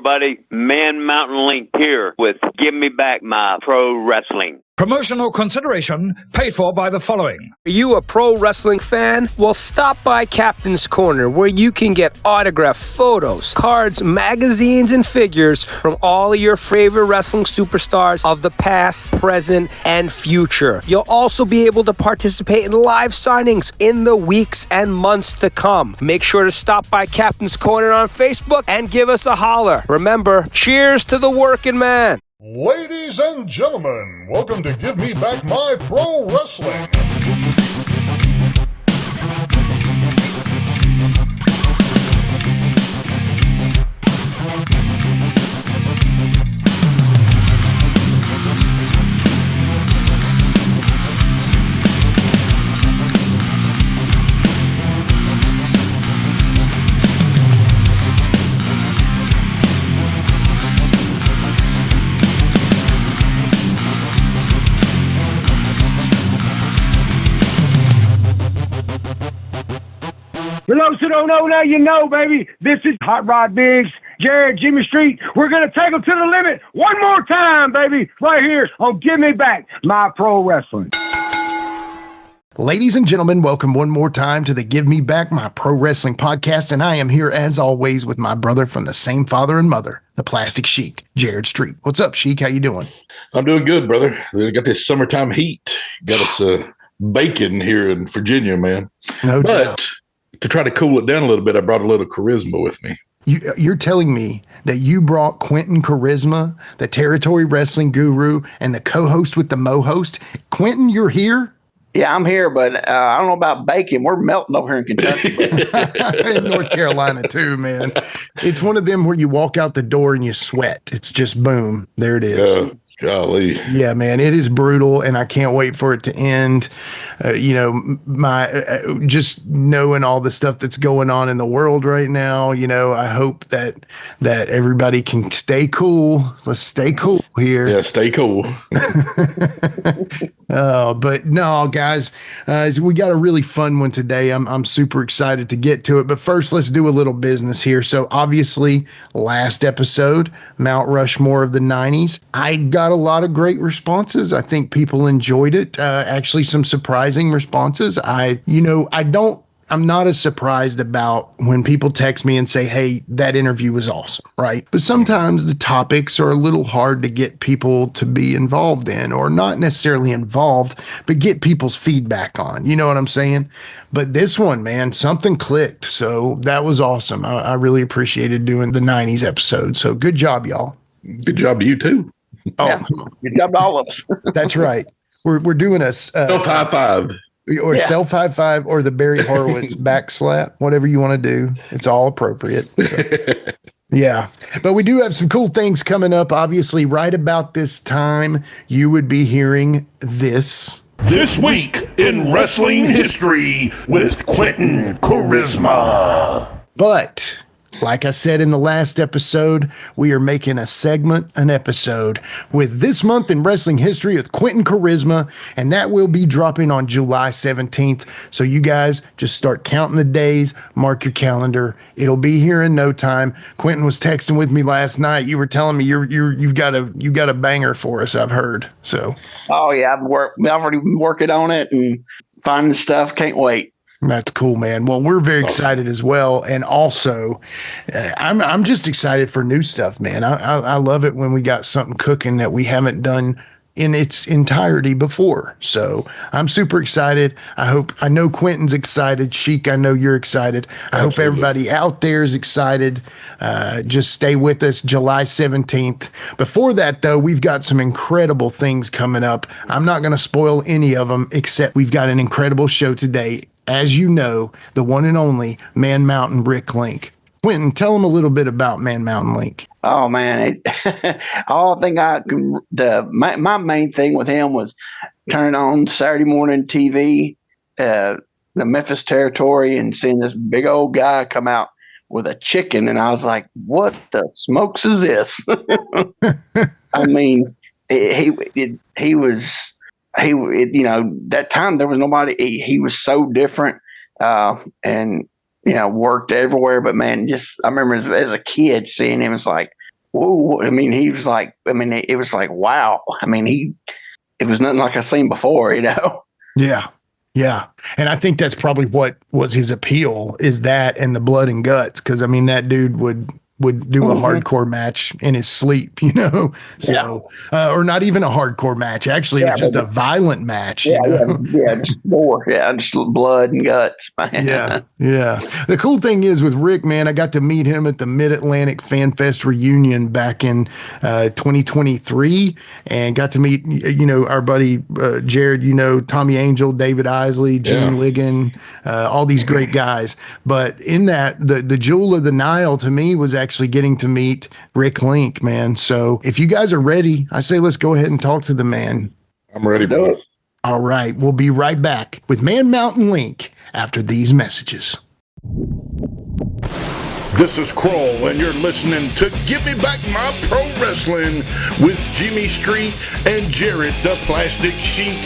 everybody. Man Mountain Link here with Give Me Back My Pro Wrestling. Promotional consideration paid for by the following. Are you a pro wrestling fan? Well, stop by Captain's Corner, where you can get autographed photos, cards, magazines, and figures from all of your favorite wrestling superstars of the past, present, and future. You'll also be able to participate in live signings in the weeks and months to come. Make sure to stop by Captain's Corner on Facebook and give us a holler. Remember, cheers to the working man. Ladies and gentlemen, welcome to Give Me Back My Pro Wrestling. For those who don't know, now you know, baby. This is Hot Rod Biggs, Jared, Jimmy Street. We're going to take them to the limit one more time, baby, right here on Give Me Back My Pro Wrestling. Ladies and gentlemen, welcome one more time to the Give Me Back My Pro Wrestling podcast, and I am here as always with my brother from the same father and mother, the Plastic Sheik, Jared Street. What's up, Sheik? How you doing? I'm doing good, brother. We got this summertime heat. Got us bacon here in Virginia, man. No doubt. But to try to cool it down a little bit, I brought a little charisma with me. You're telling me that you brought Quinton Quarisma, the territory wrestling guru, and the co-host with the Mo-host. Quinton, you're here? Yeah, I'm here, but I don't know about bacon. We're melting over here in Kentucky. In North Carolina, too, man. It's one of them where you walk out the door and you sweat. It's just boom. There it is. Golly. Yeah, man, it is brutal, and I can't wait for it to end. Just knowing all the stuff that's going on in the world right now, I hope that everybody can stay cool. Let's stay cool here. Yeah, stay cool. But no, guys, we got a really fun one today. I'm super excited to get to it. But first, let's do a little business here. So obviously, last episode, Mount Rushmore of the 90s. I got a lot of great responses. I think people enjoyed it. Actually, some surprising responses. I'm not as surprised about when people text me and say, hey, that interview was awesome, right? But sometimes the topics are a little hard to get people to be involved in, or not necessarily involved, but get people's feedback on. You know what I'm saying? But this one, man, something clicked. So that was awesome. I really appreciated doing the 90s episode. So good job, y'all. Good job to you, too. Oh, yeah, good job to all of us. That's right. We're doing a high five. Or self high five, or the Barry Horowitz back slap, whatever you want to do. It's all appropriate. So, yeah. But we do have some cool things coming up. Obviously, right about this time, you would be hearing this. This week in wrestling history with Quinton Quarisma. But like I said in the last episode, we are making an episode with This Month in Wrestling History with Quinton Quarisma, and that will be dropping on July 17th. So you guys just start counting the days, mark your calendar. It'll be here in no time. Quinton was texting with me last night. You were telling me you've got a banger for us, I've heard. So. Oh yeah, I've already been working on it and finding stuff. Can't wait. That's cool, man. Well, we're very excited as well. And also, I'm just excited for new stuff, man. I love it when we got something cooking that we haven't done in its entirety before. So I'm super excited. I know Quinton's excited. Sheik, I know you're excited. I hope everybody out there is excited. Just stay with us July 17th. Before that, though, we've got some incredible things coming up. I'm not going to spoil any of them, except we've got an incredible show today. As you know, the one and only Man Mountain Rick Link. Quinton, tell them a little bit about Man Mountain Link. Oh man, my main thing with him was turning on Saturday morning TV, the Memphis territory, and seeing this big old guy come out with a chicken, and I was like, "What the smokes is this?" I mean, he was that time there was nobody. He was so different, and worked everywhere. But man, I remember as a kid seeing him, it's like, whoa. I mean, he was like, it was like, wow. I mean, it was nothing like I've seen before, Yeah. Yeah. And I think that's probably what was his appeal, is that and the blood and guts. Cause I mean, that dude would do a hardcore match in his sleep, so, or not even a hardcore match. Actually, it was just a violent match, just more. Yeah. Just blood and guts, man. Yeah. The cool thing is with Rick, man, I got to meet him at the Mid-Atlantic Fan Fest reunion back in 2023 and got to meet, our buddy Jared, Tommy Angel, David Isley, Gene Ligon, all these great guys. But in that, the jewel of the Nile to me was actually getting to meet Rick Link, man. So if you guys are ready, I say let's go ahead and talk to the man. I'm ready, brother. All right. We'll be right back with Man Mountain Link after these messages. This is Kroll, and you're listening to Give Me Back My Pro Wrestling with Jimmy Street and Jarrett the Plastic Sheik.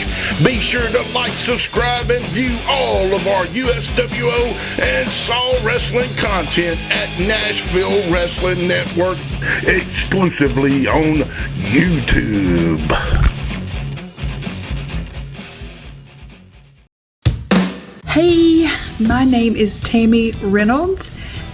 Be sure to like, subscribe, and view all of our USWO and Saw Wrestling content at Nashville Wrestling Network, exclusively on YouTube. Hey, my name is Tammy Reynolds.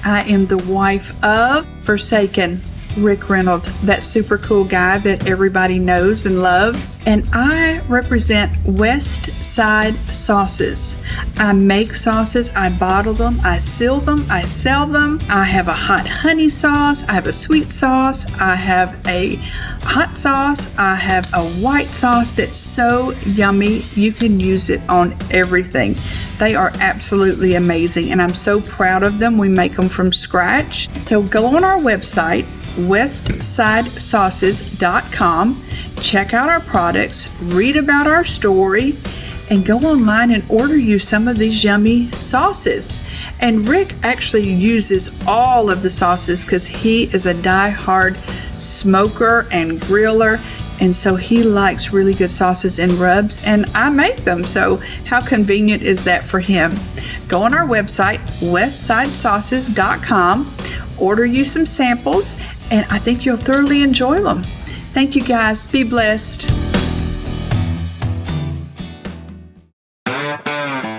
I am the wife of Forsaken Rick Reynolds, that super cool guy that everybody knows and loves. And I represent West Side Sauces. I make sauces, I bottle them, I seal them, I sell them. I have a hot honey sauce, I have a sweet sauce, I have a hot sauce, I have a white sauce that's so yummy you can use it on everything. They are absolutely amazing and I'm so proud of them. We make them from scratch. So go on our website, westsidesauces.com, check out our products, read about our story, and go online and order you some of these yummy sauces. And Rick actually uses all of the sauces because he is a die-hard smoker and griller, and so he likes really good sauces and rubs, and I make them, so how convenient is that for him? Go on our website, westsidesauces.com, order you some samples, and I think you'll thoroughly enjoy them. Thank you guys. Be blessed.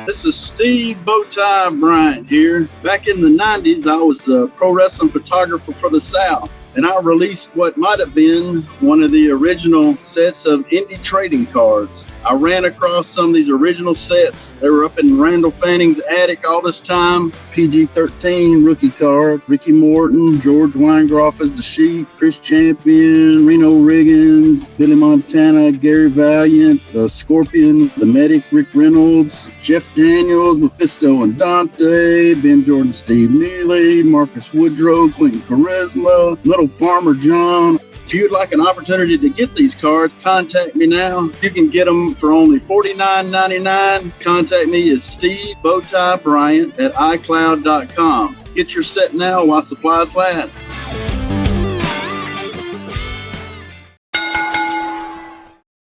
This is Steve Bowtie Bryant here. Back in the 90s, I was a pro wrestling photographer for the South, and I released what might have been one of the original sets of indie trading cards. I ran across some of these original sets. They were up in Randall Fanning's attic all this time. PG-13 rookie card, Ricky Morton, George Weingroff as the Sheik, Chris Champion, Reno Riggins, Billy Montana, Gary Valiant, the Scorpion, the Medic, Rick Reynolds, Jeff Daniels, Mephisto and Dante, Ben Jordan, Steve Neely, Marcus Woodrow, Quinton Quarisma, Little Farmer John. If you'd like an opportunity to get these cards, contact me now. You can get them for only $49.99. Contact me at Steve Bowtie Bryant at iCloud.com. Get your set now while supplies last.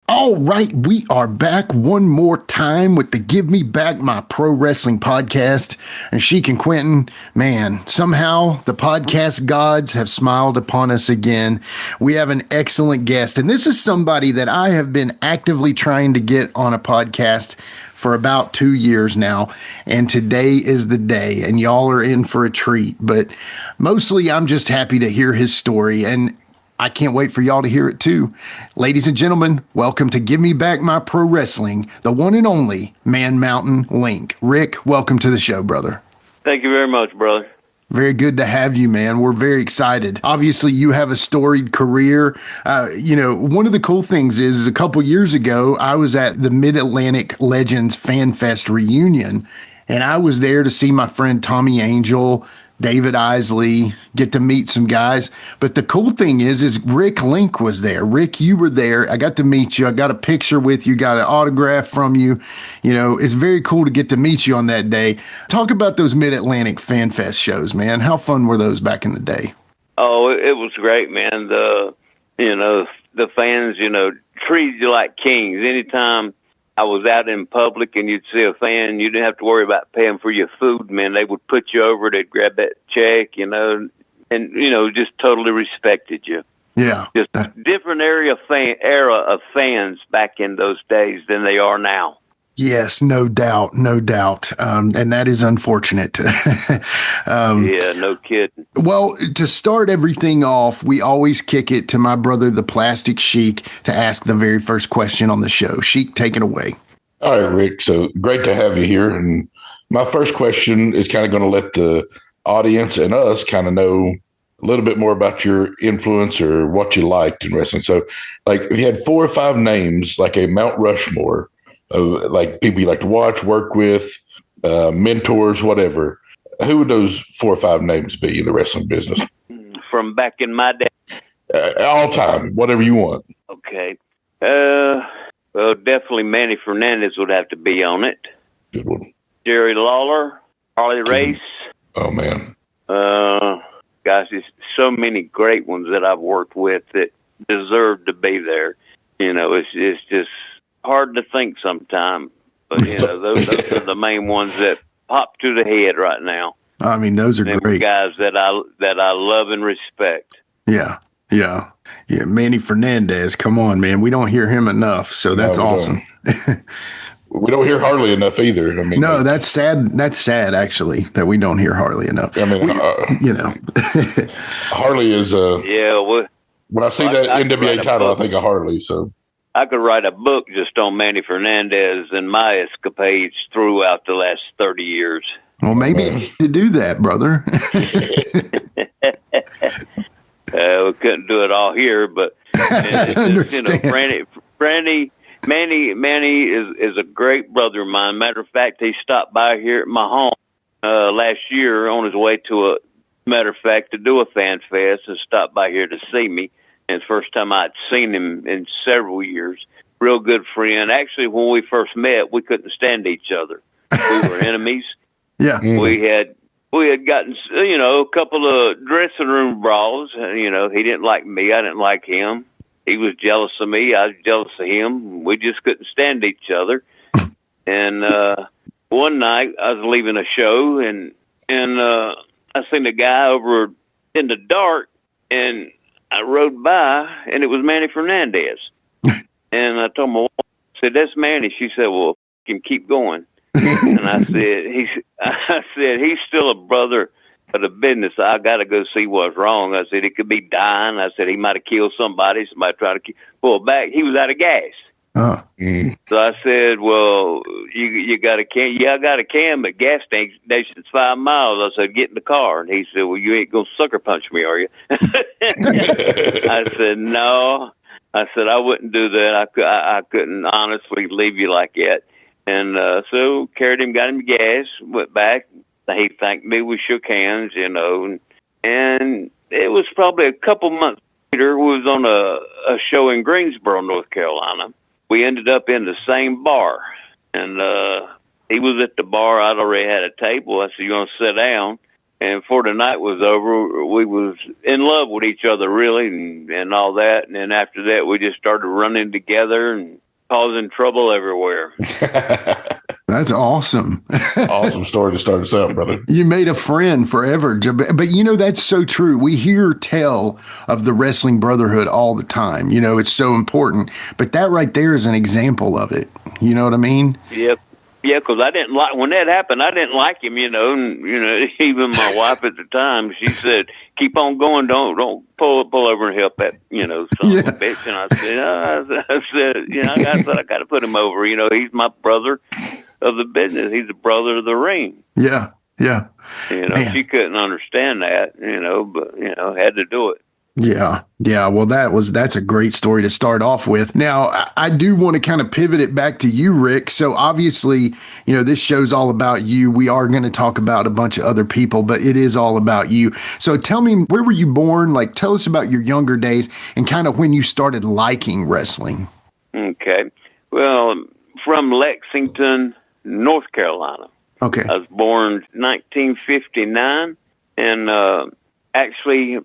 All right, we are back one more time with the Give Me Back My Pro Wrestling podcast. And Sheik and Quinton, man, somehow the podcast gods have smiled upon us again. We have an excellent guest, and this is somebody that I have been actively trying to get on a podcast for about 2 years now, and today is the day, and y'all are in for a treat. But mostly I'm just happy to hear his story, and I can't wait for y'all to hear it too. Ladies and gentlemen, welcome to Give Me Back My Pro Wrestling, the one and only Man Mountain Link. Rick, welcome to the show, brother. Thank you very much, brother. Very good to have you, man. We're very excited. Obviously, you have a storied career. One of the cool things is a couple years ago, I was at the Mid-Atlantic Legends Fan Fest reunion, and I was there to see my friend Tommy Angel, David Isley, get to meet some guys. But the cool thing is Rick Link was there. Rick, you were there. I got to meet you. I got a picture with you, got an autograph from you. It's very cool to get to meet you on that day. Talk about those Mid-Atlantic Fan Fest shows, man. How fun were those back in the day? Oh, it was great, man. The fans, treated you like kings. Anytime I was out in public and you'd see a fan, you didn't have to worry about paying for your food, man. They would put you over, they'd grab that check, and and just totally respected you. Yeah. Just different era of fans back in those days than they are now. Yes, no doubt, no doubt. And that is unfortunate. Yeah, no kidding. Well, to start everything off, we always kick it to my brother, the Plastic Sheik, to ask the very first question on the show. Sheik, take it away. All right, Rick. So great to have you here. And my first question is kind of going to let the audience and us kind of know a little bit more about your influence or what you liked in wrestling. So, like, if you had 4 or 5 names, like a Mount Rushmore of like people you like to watch, work with, mentors, whatever, who would those 4 or 5 names be in the wrestling business? From back in my day? All time, whatever you want. Okay. Well, definitely Manny Fernandez would have to be on it. Good one. Jerry Lawler, Harley Race. Oh, man. Gosh, there's so many great ones that I've worked with that deserve to be there. It's just hard to think sometimes. But, those are the main ones that pop to the head right now. I mean, those are great guys that I love and respect. Yeah. Manny Fernandez, come on, man. We don't hear him enough, so that's awesome. We don't hear Harley enough either. I mean, no, that's sad. That's sad, actually, that we don't hear Harley enough. I mean, Harley is when I see that NWA title, I think of Harley. So I could write a book just on Manny Fernandez and my escapades throughout the last 30 years. Well, maybe you should do that, brother. We couldn't do it all here, but Manny is a great brother of mine. Matter of fact, he stopped by here at my home last year on his way to to do a fan fest, and stopped by here to see me. And it's the first time I'd seen him in several years. Real good friend. Actually, when we first met, we couldn't stand each other. We were enemies. Yeah. We had gotten, a couple of dressing room brawls. He didn't like me. I didn't like him. He was jealous of me. I was jealous of him. We just couldn't stand each other. And one night I was leaving a show, and I seen a guy over in the dark, and I rode by, and it was Manny Fernandez. And I told my wife, I said, "That's Manny." She said, "Well, can keep going." And I said, "He's still a brother of the business. I got to go see what's wrong." I said, "He could be dying." I said, "He might have killed somebody. Somebody tried to pull back. He was out of gas." So I said, "Well, you got a can?" "Yeah, I got a can, but gas station's 5 miles." I said, "Get in the car." And he said, "Well, you ain't going to sucker punch me, are you?" I said, "No." I said, "I wouldn't do that. I couldn't honestly leave you like that." And so carried him, got him gas, went back. He thanked me. We shook hands, and it was probably a couple months later. We was on a show in Greensboro, North Carolina. We ended up in the same bar, and he was at the bar. I'd already had a table. I said, "You gonna sit down?" And before the night was over, we was in love with each other, really, and all that. And then after that, we just started running together and causing trouble everywhere. That's awesome. Awesome story to start us out, brother. You made a friend forever. But that's so true. We hear tell of the wrestling brotherhood all the time. It's so important. But that right there is an example of it. You know what I mean? Yep. Yeah, because I didn't like, when that happened, I didn't like him, and even my wife at the time, she said, "Keep on going, don't pull over and help that, son of a bitch." And I said, I got to put him over. He's my brother of the business. He's a brother of the ring. Yeah. She couldn't understand that, but had to do it. Yeah. Well, that's a great story to start off with. Now, I do want to kind of pivot it back to you, Rick. So obviously, this show's all about you. We are going to talk about a bunch of other people, but it is all about you. So tell me, where were you born? Like, tell us about your younger days and kind of when you started liking wrestling. Okay. Well, from Lexington, North Carolina. Okay. I was born 1959, and actually,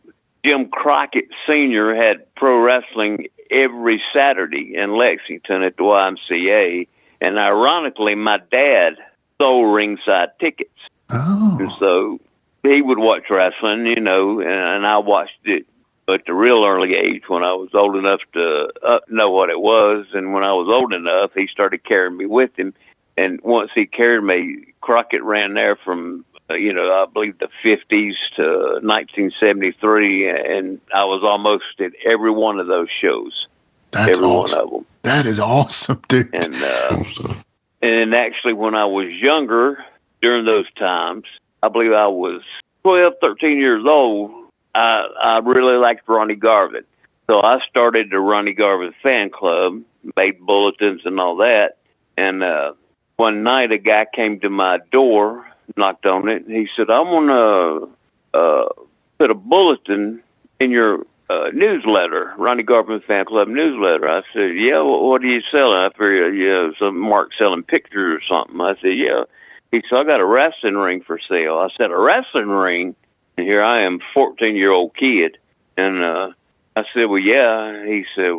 Jim Crockett Sr. had pro wrestling every Saturday in Lexington at the YMCA. And ironically, my dad sold ringside tickets. Oh. And so he would watch wrestling, and I watched it at the real early age when I was old enough to know what it was. And when I was old enough, he started carrying me with him. And once he carried me, Crockett ran there from, I believe the 50s to 1973. And I was almost at every one of those shows. That's every awesome. one of them. That is awesome, dude. And actually, when I was younger, during those times, I believe I was 12, 13 years old, I really liked Ronnie Garvin. So I started the Ronnie Garvin fan club, made bulletins and all that. And one night, a guy came to my door, knocked on it, and he said, I want to put a bulletin in your newsletter, Ronnie Garvin Fan Club newsletter. I said, yeah, what are you selling? I figured, some Mark selling pictures or something. I said, yeah. He said, I got a wrestling ring for sale. I said, a wrestling ring? And here I am, 14-year-old kid. And I said, well, yeah. He said,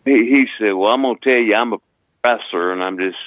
he said, well, I'm going to tell you, I'm a wrestler, and I'm just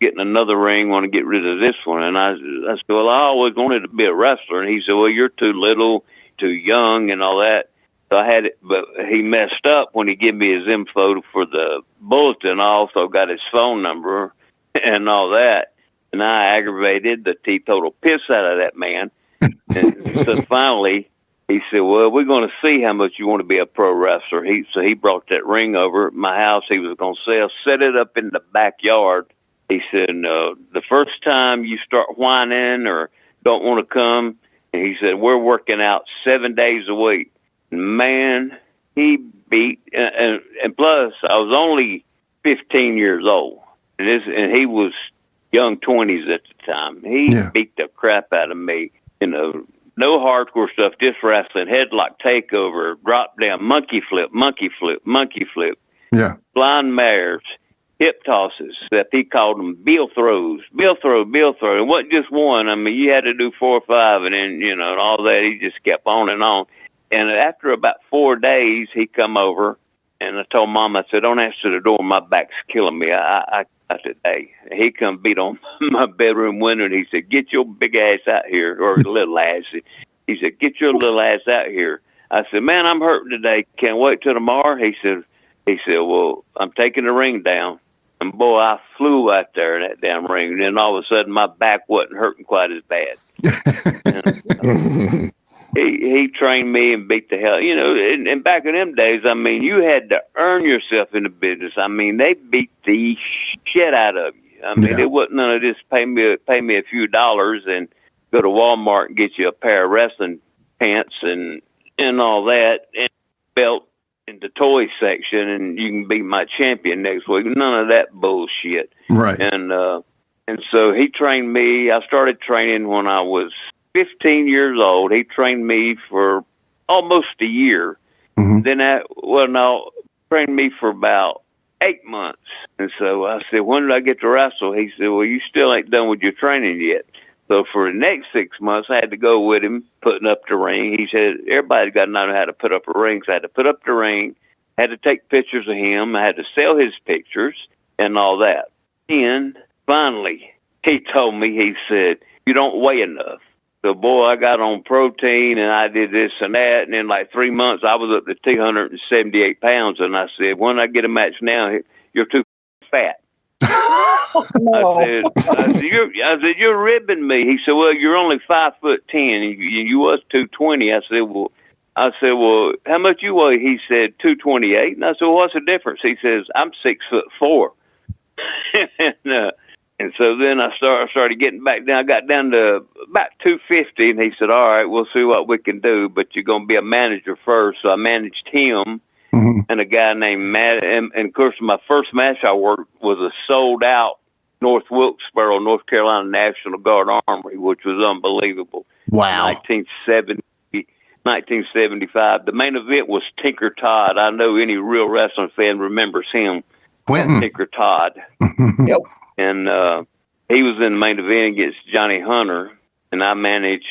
getting another ring, want to get rid of this one. And I said, well, I always wanted to be a wrestler. And he said, well, you're too little, too young, and all that. So I had it, but he messed up when he gave me his info for the bulletin. I also got his phone number and all that. And I aggravated the teetotal piss out of that man. And so finally, he said, well, we're going to see how much you want to be a pro wrestler. So he brought that ring over at my house. He was going to sell, set it up in the backyard. He said, the first time you start whining or don't want to come, and he said, we're working out 7 days a week. Man, he beat, and plus, I was only 15 years old, and he was young 20s at the time. He beat the crap out of me, no hardcore stuff, just wrestling, headlock takeover, drop down, monkey flip, blind mares, hip tosses, that he called them bill throws. It wasn't just one. I mean, you had to do 4 or 5, and then, and all that. He just kept on and on. And after about 4 days, he come over, and I told Mom, I said, don't answer the door. My back's killing me. I said, hey. He come beat on my bedroom window, and he said, get your big ass out here, or little ass. He said, get your little ass out here. I said, man, I'm hurting today. Can't wait till tomorrow. He said, well, I'm taking the ring down. And, boy, I flew out there in that damn ring. And then all of a sudden, my back wasn't hurting quite as bad. He trained me and beat the hell. And back in them days, I mean, you had to earn yourself in the business. I mean, they beat the shit out of you. I mean, it wasn't none of this pay me a few dollars and go to Walmart and get you a pair of wrestling pants and all that, and belt in the toy section, and you can be my champion next week. None of that bullshit. Right. And so he trained me. I started training when I was 15 years old. He trained me for almost a year. Mm-hmm. Then trained me for about 8 months. And so I said, when did I get to wrestle? He said, well, you still ain't done with your training yet. So for the next 6 months, I had to go with him, putting up the ring. He said, everybody's got to know how to put up a ring. So I had to put up the ring, had to take pictures of him. I had to sell his pictures and all that. And finally, he told me, he said, you don't weigh enough. So, boy, I got on protein, and I did this and that, and in like 3 months, I was up to 278 pounds, and I said, when I get a match now, you're too fat. I said, you're ribbing me. He said, well, you're only 5'10", and you was 220. I said, well, how much you weigh? He said, 228. And I said, well, what's the difference? He says, I'm 6'4". And so then I started getting back down. I got down to about 250, and he said, all right, we'll see what we can do, but you're going to be a manager first. So I managed him and a guy named Matt. And, of course, my first match I worked was a sold-out North Wilkesboro, North Carolina National Guard Armory, which was unbelievable. Wow. 1975. The main event was Tinker Todd. I know any real wrestling fan remembers him. Quinton. Tinker Todd. Yep. And he was in the main event against Johnny Hunter, and I managed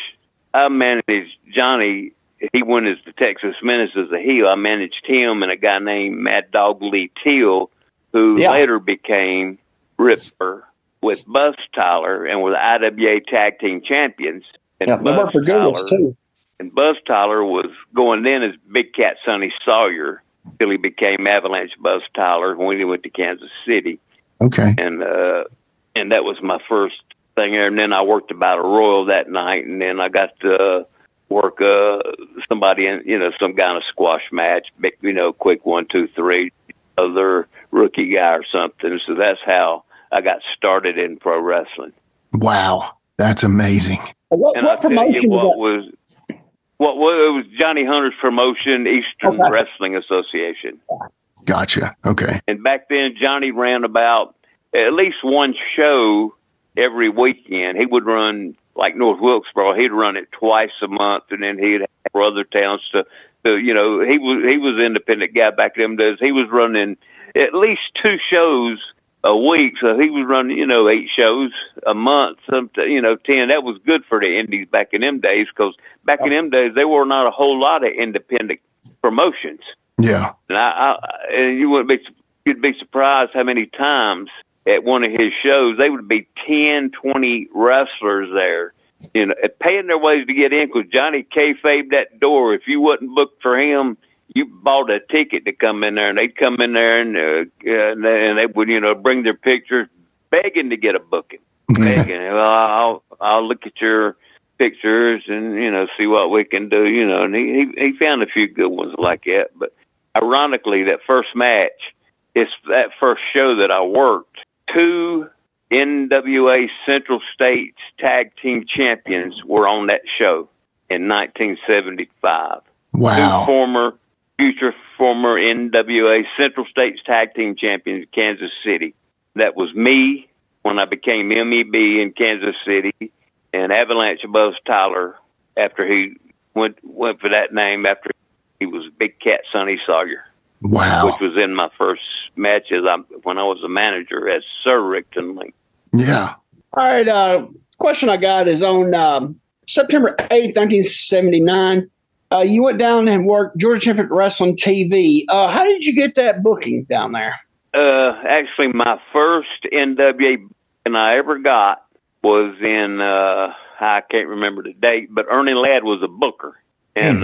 Johnny. He went as the Texas Menace as a heel. I managed him and a guy named Mad Dog Lee Teal, who later became Ripper with Buzz Tyler and was IWA Tag Team Champions. And Yeah, they work for Google's too. And Buzz Tyler was going then as Big Cat Sonny Sawyer till he became Avalanche Buzz Tyler when he went to Kansas City. Okay. And that was my first thing there. And then I worked about a Royal that night, and then I got to work somebody in, some guy in a squash match, quick 1, 2, 3, other rookie guy or something. So that's how I got started in pro wrestling. Wow, that's amazing. What promotion was it was Johnny Hunter's promotion, Eastern Wrestling Association. Gotcha. Okay. And back then, Johnny ran about at least one show every weekend. He would run, like North Wilkesboro, he'd run it twice a month, and then he'd have for other towns to he was an independent guy back then. He was running at least 2 shows a week, so he was running 8 shows a month, 10. That was good for the indies back in them days, because back in them days there were not a whole lot of independent promotions. Yeah. And you'd be surprised how many times at one of his shows they would be 10, 20 wrestlers there, paying their ways to get in, because Johnny kayfabed that door. If you wasn't booked for him, you bought a ticket to come in there, and they'd come in there and they would bring their pictures, begging to get a booking, begging. Well, I'll look at your pictures and see what we can do. And he found a few good ones like that. But ironically, that first match, it's that first show that I worked. 2 NWA Central States Tag Team Champions were on that show in 1975. Wow. 2 future former NWA Central States Tag Team Champions in Kansas City. That was me when I became MEB in Kansas City, and Avalanche Buzz Tyler after he went for that name after he was Big Cat Sonny Sawyer. Wow. Which was in my first match when I was a manager at Sir Rickton Link. Yeah. All right. Question I got is on September 8th, 1979. You went down and worked Georgia Championship Wrestling TV. How did you get that booking down there? Actually, my first NWA booking I ever got was in, I can't remember the date, but Ernie Ladd was a booker. And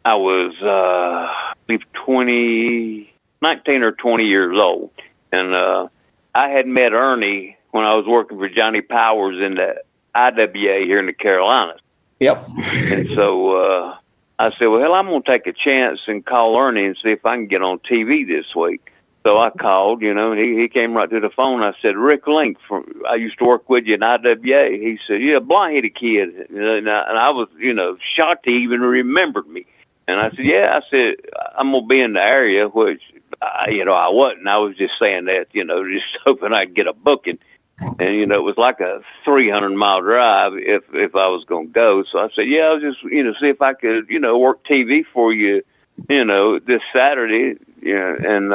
I was, I believe, 19 or 20 years old. And I had met Ernie when I was working for Johnny Powers in the IWA here in the Carolinas. Yep. And so I said, well, hell, I'm going to take a chance and call Ernie and see if I can get on TV this week. So I called, he came right to the phone. I said, Rick Link, I used to work with you in IWA. He said, yeah, blonde-headed kid. And I was, shocked he even remembered me. And I said, yeah, I'm going to be in the area, which, I wasn't. I was just saying that, just hoping I'd get a booking. And, it was like a 300-mile drive if I was going to go. So I said, yeah, I'll just, see if I could, work TV for you, this Saturday, and,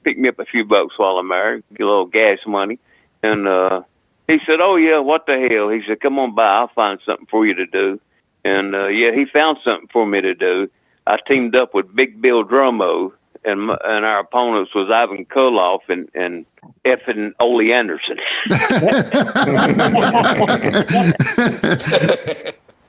pick me up a few bucks while I'm there, get a little gas money. And he said, oh, yeah, what the hell? He said, come on by, I'll find something for you to do. And, he found something for me to do. I teamed up with Big Bill Dromo, and our opponents was Ivan Koloff and effing Ole Anderson.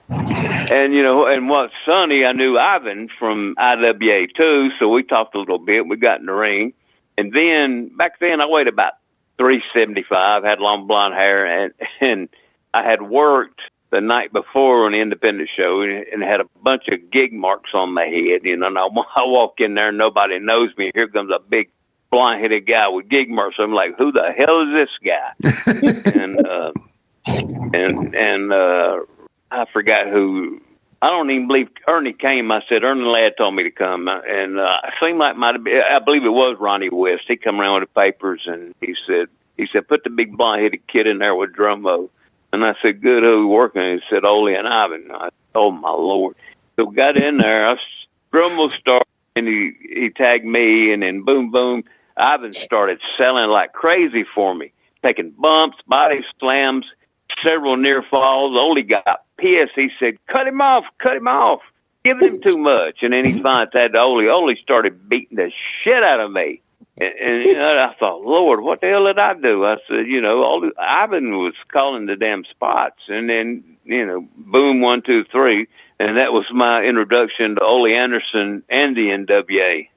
And, and what's funny, I knew Ivan from IWA too, so we talked a little bit. We got in the ring. And then, back then, I weighed about 375, had long blonde hair, and I had worked the night before on the independent show and had a bunch of gig marks on my head. And I walk in there and nobody knows me. Here comes a big blonde-headed guy with gig marks. I'm like, who the hell is this guy? and I forgot who. I don't even believe Ernie came. I said, Ernie Ladd told me to come. And it seemed like I believe it was Ronnie West. He come around with the papers and he said, put the big blonde-headed kid in there with Drummo. And I said, good, who working? He said, Ole and Ivan. I said, oh, my Lord. So we got in there. Drummo started, and he tagged me, and then boom, boom, Ivan started selling like crazy for me, taking bumps, body slams, several near falls. Ole got pissed. He said, cut him off, giving him too much. And then he finally said to Ole started beating the shit out of me. And I thought, Lord, what the hell did I do? I said, Ivan was calling the damn spots, and then, boom, 1, 2, 3. And that was my introduction to Ole Anderson and the NWA.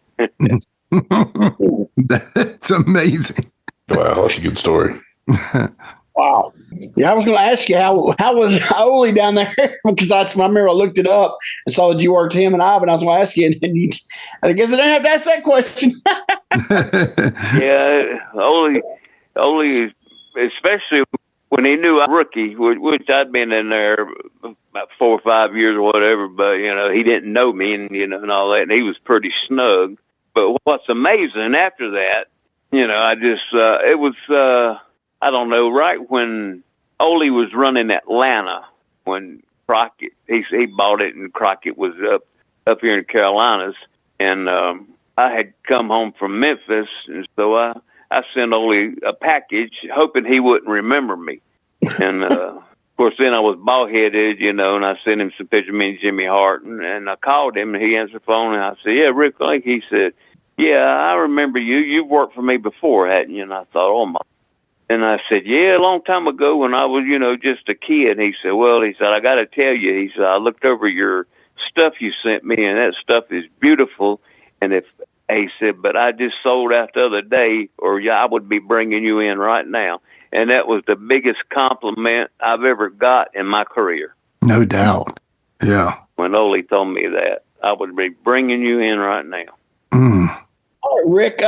That's amazing. Wow, that's a good story. Wow. Yeah, I was going to ask you how was Ole down there because I remember I looked it up and saw that you worked him and Ivan. I was going to ask you, and I guess I didn't have to ask that question. Yeah, Ole, especially when he knew I was a rookie, which I'd been in there about 4 or 5 years or whatever, but he didn't know me and all that, and he was pretty snug. But what's amazing after that, I just it was. I don't know, right when Ole was running Atlanta, when Crockett, he bought it and Crockett was up here in Carolinas, and I had come home from Memphis, and so I sent Ole a package, hoping he wouldn't remember me. And, of course, then I was bald-headed, and I sent him some pictures of me and Jimmy Hart, and I called him, and he answered the phone, and I said, yeah, Rick Lake. He said, yeah, I remember you. You've worked for me before, hadn't you? And I thought, oh, my. And I said, yeah, a long time ago when I was, just a kid. And he said, well, I got to tell you, he said, I looked over your stuff you sent me, and that stuff is beautiful. And he said, but I just sold out the other day, or I would be bringing you in right now. And that was the biggest compliment I've ever got in my career. No doubt. Yeah. When Ole told me that, I would be bringing you in right now. All right, Rick,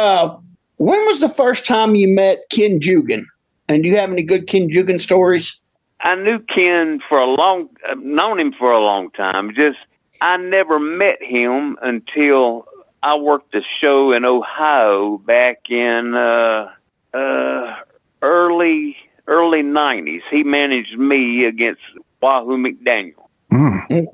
when was the first time you met Ken Jugan? And do you have any good Ken Jugan stories? I knew Ken known him for a long time. I never met him until I worked a show in Ohio back in early 90s. He managed me against Wahoo McDaniel. Okay.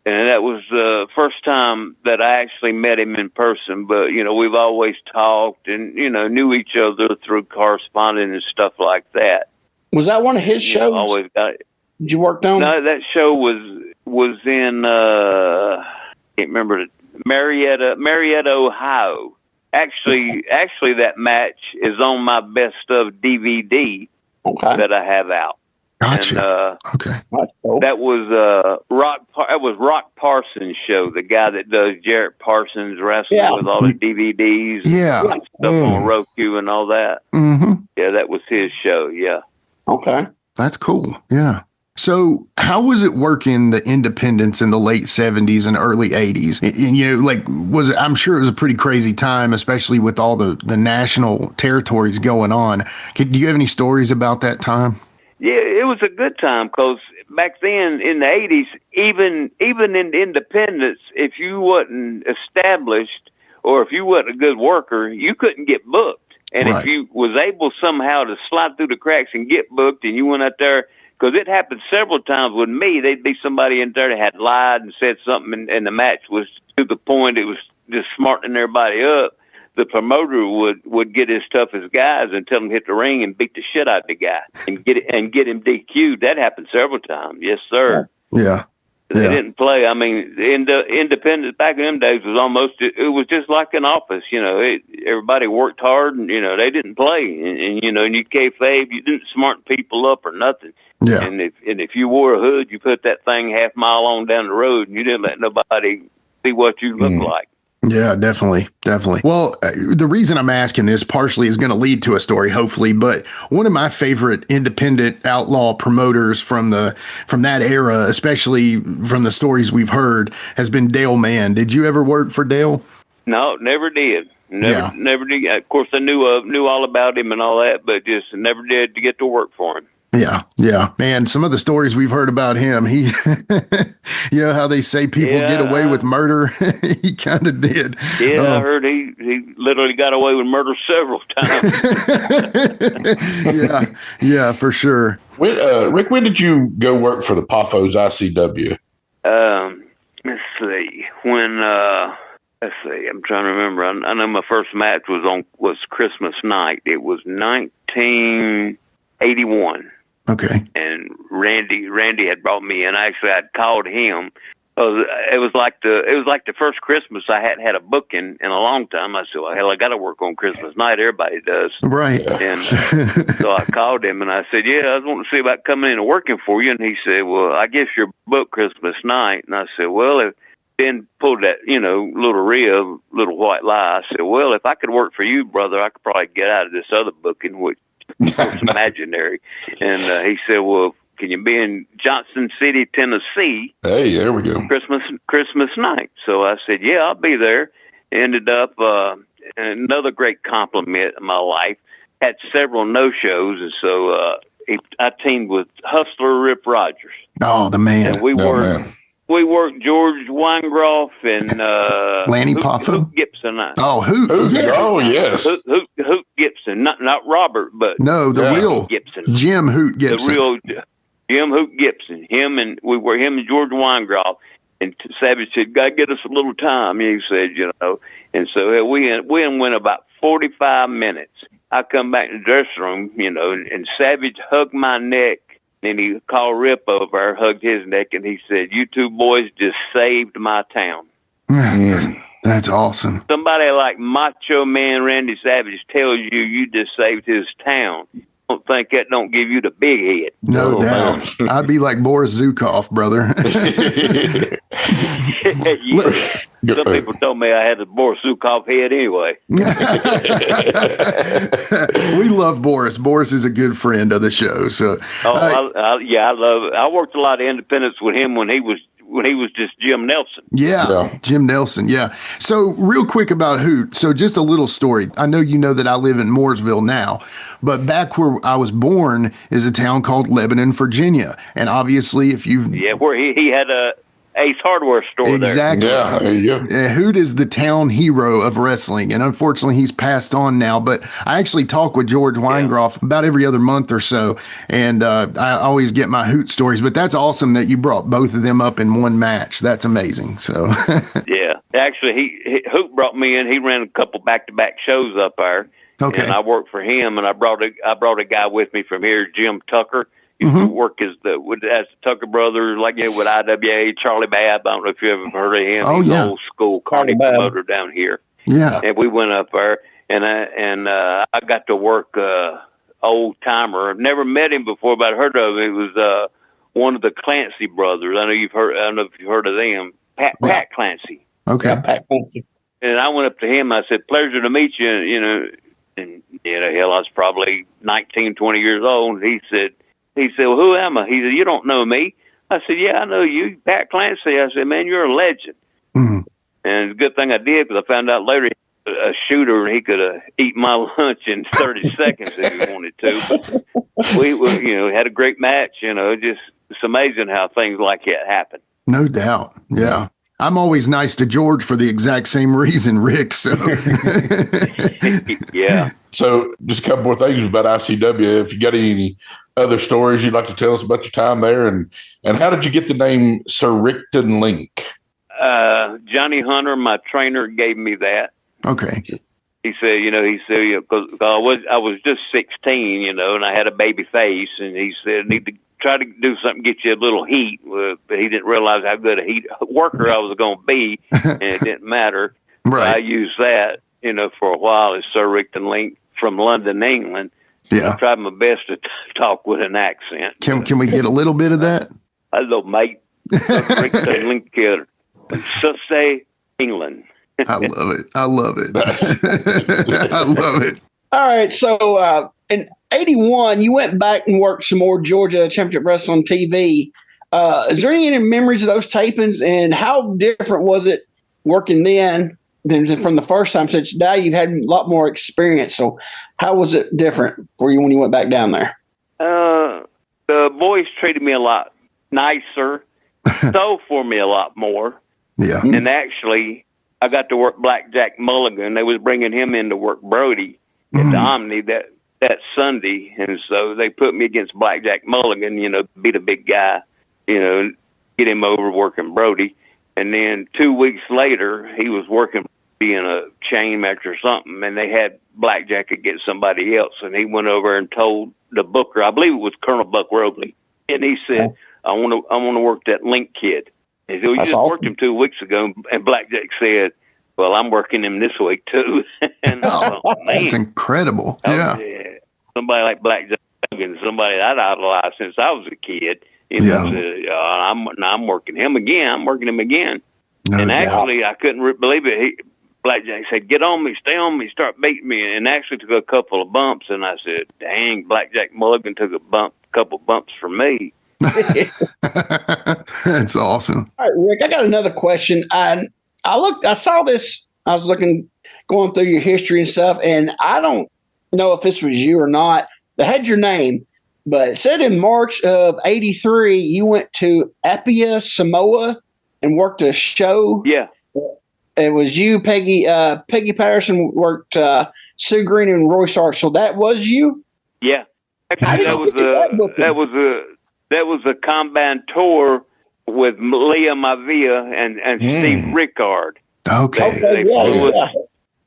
And that was the first time that I actually met him in person. But, we've always talked and, knew each other through corresponding and stuff like that. Was that one of his shows? Always got it. Did you work on? No, that show was in, I can't remember, Marietta, Ohio. Actually, that match is on my best of DVD that I have out. Gotcha. And, okay. That was Rock Parsons' show, the guy that does Jarrett Parsons wrestling with all the DVDs and stuff on Roku and all that. Mm-hmm. Yeah, that was his show, yeah. Okay. That's cool. Yeah. So how was it working the independents in the late 70s and early 80s? And, I'm sure it was a pretty crazy time, especially with all the national territories going on. Do you have any stories about that time? Yeah, it was a good time because back then in the 80s, even in independence, if you wasn't established or if you wasn't a good worker, you couldn't get booked. And if you was able somehow to slide through the cracks and get booked and you went out there, because it happened several times with me, there'd be somebody in there that had lied and said something and the match was to the point it was just smartening everybody up. The promoter would get his toughest guys and tell him to hit the ring and beat the shit out of the guy and get him DQ'd. That happened several times. Yes, sir. Yeah. They didn't play. I mean, the independence back in them days was it was just like an office. Everybody worked hard and, they didn't play. And you kayfabe, you didn't smarten people up or nothing. Yeah. And if you wore a hood, you put that thing half mile on down the road and you didn't let nobody see what you look like. Yeah, definitely. Well, the reason I'm asking this partially is going to lead to a story, hopefully, but one of my favorite independent outlaw promoters from that era, especially from the stories we've heard, has been Dale Mann. Did you ever work for Dale? No, never did. Never did. Of course, I knew all about him and all that, but just never did to get to work for him. Yeah. Man, some of the stories we've heard about him, he, how they say people get away with murder. He kind of did. Yeah, I heard he literally got away with murder several times. Yeah, for sure. Rick, when did you go work for the Paphos ICW? Let's see. I'm trying to remember. I know my first match was Christmas night. It was 1981. Okay. And Randy had brought me in. Actually, I'd called him Because it was like the first Christmas I hadn't had a booking in a long time. I said, well, hell, I got to work on Christmas night. Everybody does. Right. And so I called him and I said, yeah, I was wanting to see about coming in and working for you. And he said, well, I guess you're booked Christmas night. And I said, well, if Ben pulled that, little rib, little white lie. I said, well, if I could work for you, brother, I could probably get out of this other booking, which was imaginary. And he said, well, can you be in Johnson City, Tennessee? Hey, there we go. Christmas night. So I said, yeah, I'll be there. Ended up another great compliment in my life. Had several no-shows, and so I teamed with Hustler Rip Rogers. Oh, the man. And we worked George Weingroff and Lanny Poffo? Hoot Gibson. Hoot. Yes. Oh, yes. Hoot Gibson, not Robert, but no, the real Gibson. Jim Hoot Gibson. The real Jim Hoot Gibson. Him and George Weingroff. And Savage said, "God, get us a little time." He said, and so we went about 45 minutes. I come back in the dressing room, and Savage hugged my neck. And he called Rip over, hugged his neck, and he said, "You two boys just saved my town." That's awesome. Somebody like Macho Man Randy Savage tells you just saved his town. Don't think that don't give you the big head. No doubt. I'd be like Boris Zukov, brother. Some people told me I had the Boris Zukov head anyway. We love Boris. Boris is a good friend of the show. So, I love it. I worked a lot of independence with him when he was just Jim Nelson. Yeah, Jim Nelson. Yeah. So real quick about Hoot. So just a little story. I know you know that I live in Mooresville now, but back where I was born is a town called Lebanon, Virginia. And obviously if where he had a Ace Hardware store exactly. there. Yeah, there you go. Hoot is the town hero of wrestling, and unfortunately he's passed on now, but I actually talk with George Weingroff about every other month or so, and I always get my Hoot stories, but that's awesome that you brought both of them up in one match. That's amazing. So yeah, actually Hoot brought me in. He ran a couple back-to-back shows up there. Okay. And I worked for him, and I brought a guy with me from here, Jim Tucker. Used to work as the Tucker brothers, with IWA, Charlie Babb. I don't know if you ever heard of him. Oh, He's yeah. an old school carny promoter down here. Yeah. And we went up there, and I got to work old timer. I've never met him before, but I heard of him. It was one of the Clancy brothers. I don't know if you've heard of them. Pat Clancy. Okay. Yeah, Pat Clancy. And I went up to him. I said, "Pleasure to meet you." And hell, I was probably 19, 20 years old. And he said, "Well, who am I?" He said, "You don't know me." I said, "Yeah, I know you, Pat Clancy." I said, "Man, you're a legend." Mm-hmm. And it's a good thing I did, because I found out later he was a shooter and he could eat my lunch in 30 seconds if he wanted to. But we had a great match. Just it's amazing how things like that happen. No doubt. Yeah. I'm always nice to George for the exact same reason, Rick. So yeah. So just a couple more things about ICW. If you got any other stories you'd like to tell us about your time there, and how did you get the name Sir Rickton Link? Johnny Hunter, my trainer, gave me that. Okay. He said, because I was just 16, and I had a baby face, and he said, "Need to try to do something, get you a little heat." But he didn't realize how good a heat worker I was going to be, and it didn't matter. Right. So I used that, for a while as Sir Rickton Link from London, England. Yeah. I tried my best to talk with an accent. Can we get a little bit of that? Hello, mate. Sir Rickton Link here. Sussex, England. I love it. I love it. I love it. All right. So in 81, you went back and worked some more Georgia Championship Wrestling TV. Is there any memories of those tapings, and how different was it working then than from the first time, since now you've had a lot more experience? So how was it different for you when you went back down there? The boys treated me a lot nicer, stole for me a lot more. Yeah. And actually, I got to work Blackjack Mulligan. They was bringing him in to work Brody at the Omni that Sunday. And so they put me against Blackjack Mulligan, be the big guy, get him over working Brody. And then 2 weeks later, he was working being a chain match or something, and they had Blackjack against somebody else. And he went over and told the booker, I believe it was Colonel Buck Robley, and he said, I want to work that Link kid. He said, "We That's just awesome. worked him 2 weeks ago," and Blackjack said, "Well, I'm working him this week too." And I thought, man, That's incredible. Yeah. somebody like Blackjack and somebody I'd idolized since I was a kid. Said, I'm working him again. I'm working him again. No and doubt. actually, I couldn't believe it. Blackjack said, "Get on me, stay on me, start beating me," and actually took a couple of bumps. And I said, "Dang, Blackjack Mulligan took a couple bumps for me." That's awesome. All right, Rick, I got another question. I saw this. I was going through your history and stuff, and I don't know if this was you or not. They had your name, but it said in March of '83 you went to Apia, Samoa, and worked a show. Yeah. It was you, Peggy Patterson worked Sue Green and Roy Stark. So that was you? Yeah. Actually, that was a combined tour with Leah Mavia and Steve Rickard. Okay. They flew us,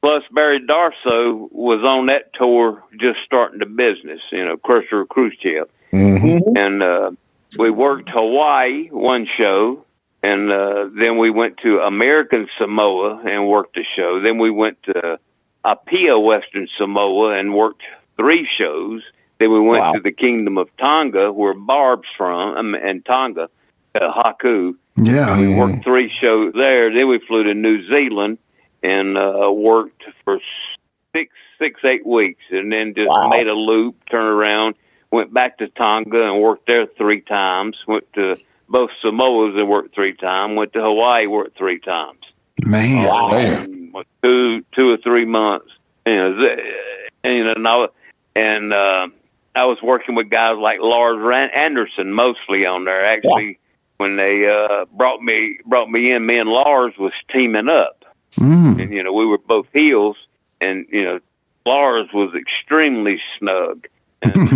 plus Barry Darso was on that tour just starting the business, Crusher cruise ship. Mm-hmm. And we worked Hawaii one show. And then we went to American Samoa and worked a show. Then we went to Apia, Western Samoa, and worked 3 shows. Then we went to the Kingdom of Tonga, where Barb's from, and Tonga, Haku. Yeah. And we worked 3 shows there. Then we flew to New Zealand and worked for 8 weeks, and then just made a loop, turned around, went back to Tonga and worked there 3 times. Went to both Samoas and worked 3 times. Went to Hawaii, worked 3 times. Man. 2 or 3 months. I was working with guys like Lars Anderson mostly on there. Actually, when they brought me in, me and Lars was teaming up. And we were both heels, and Lars was extremely snug, and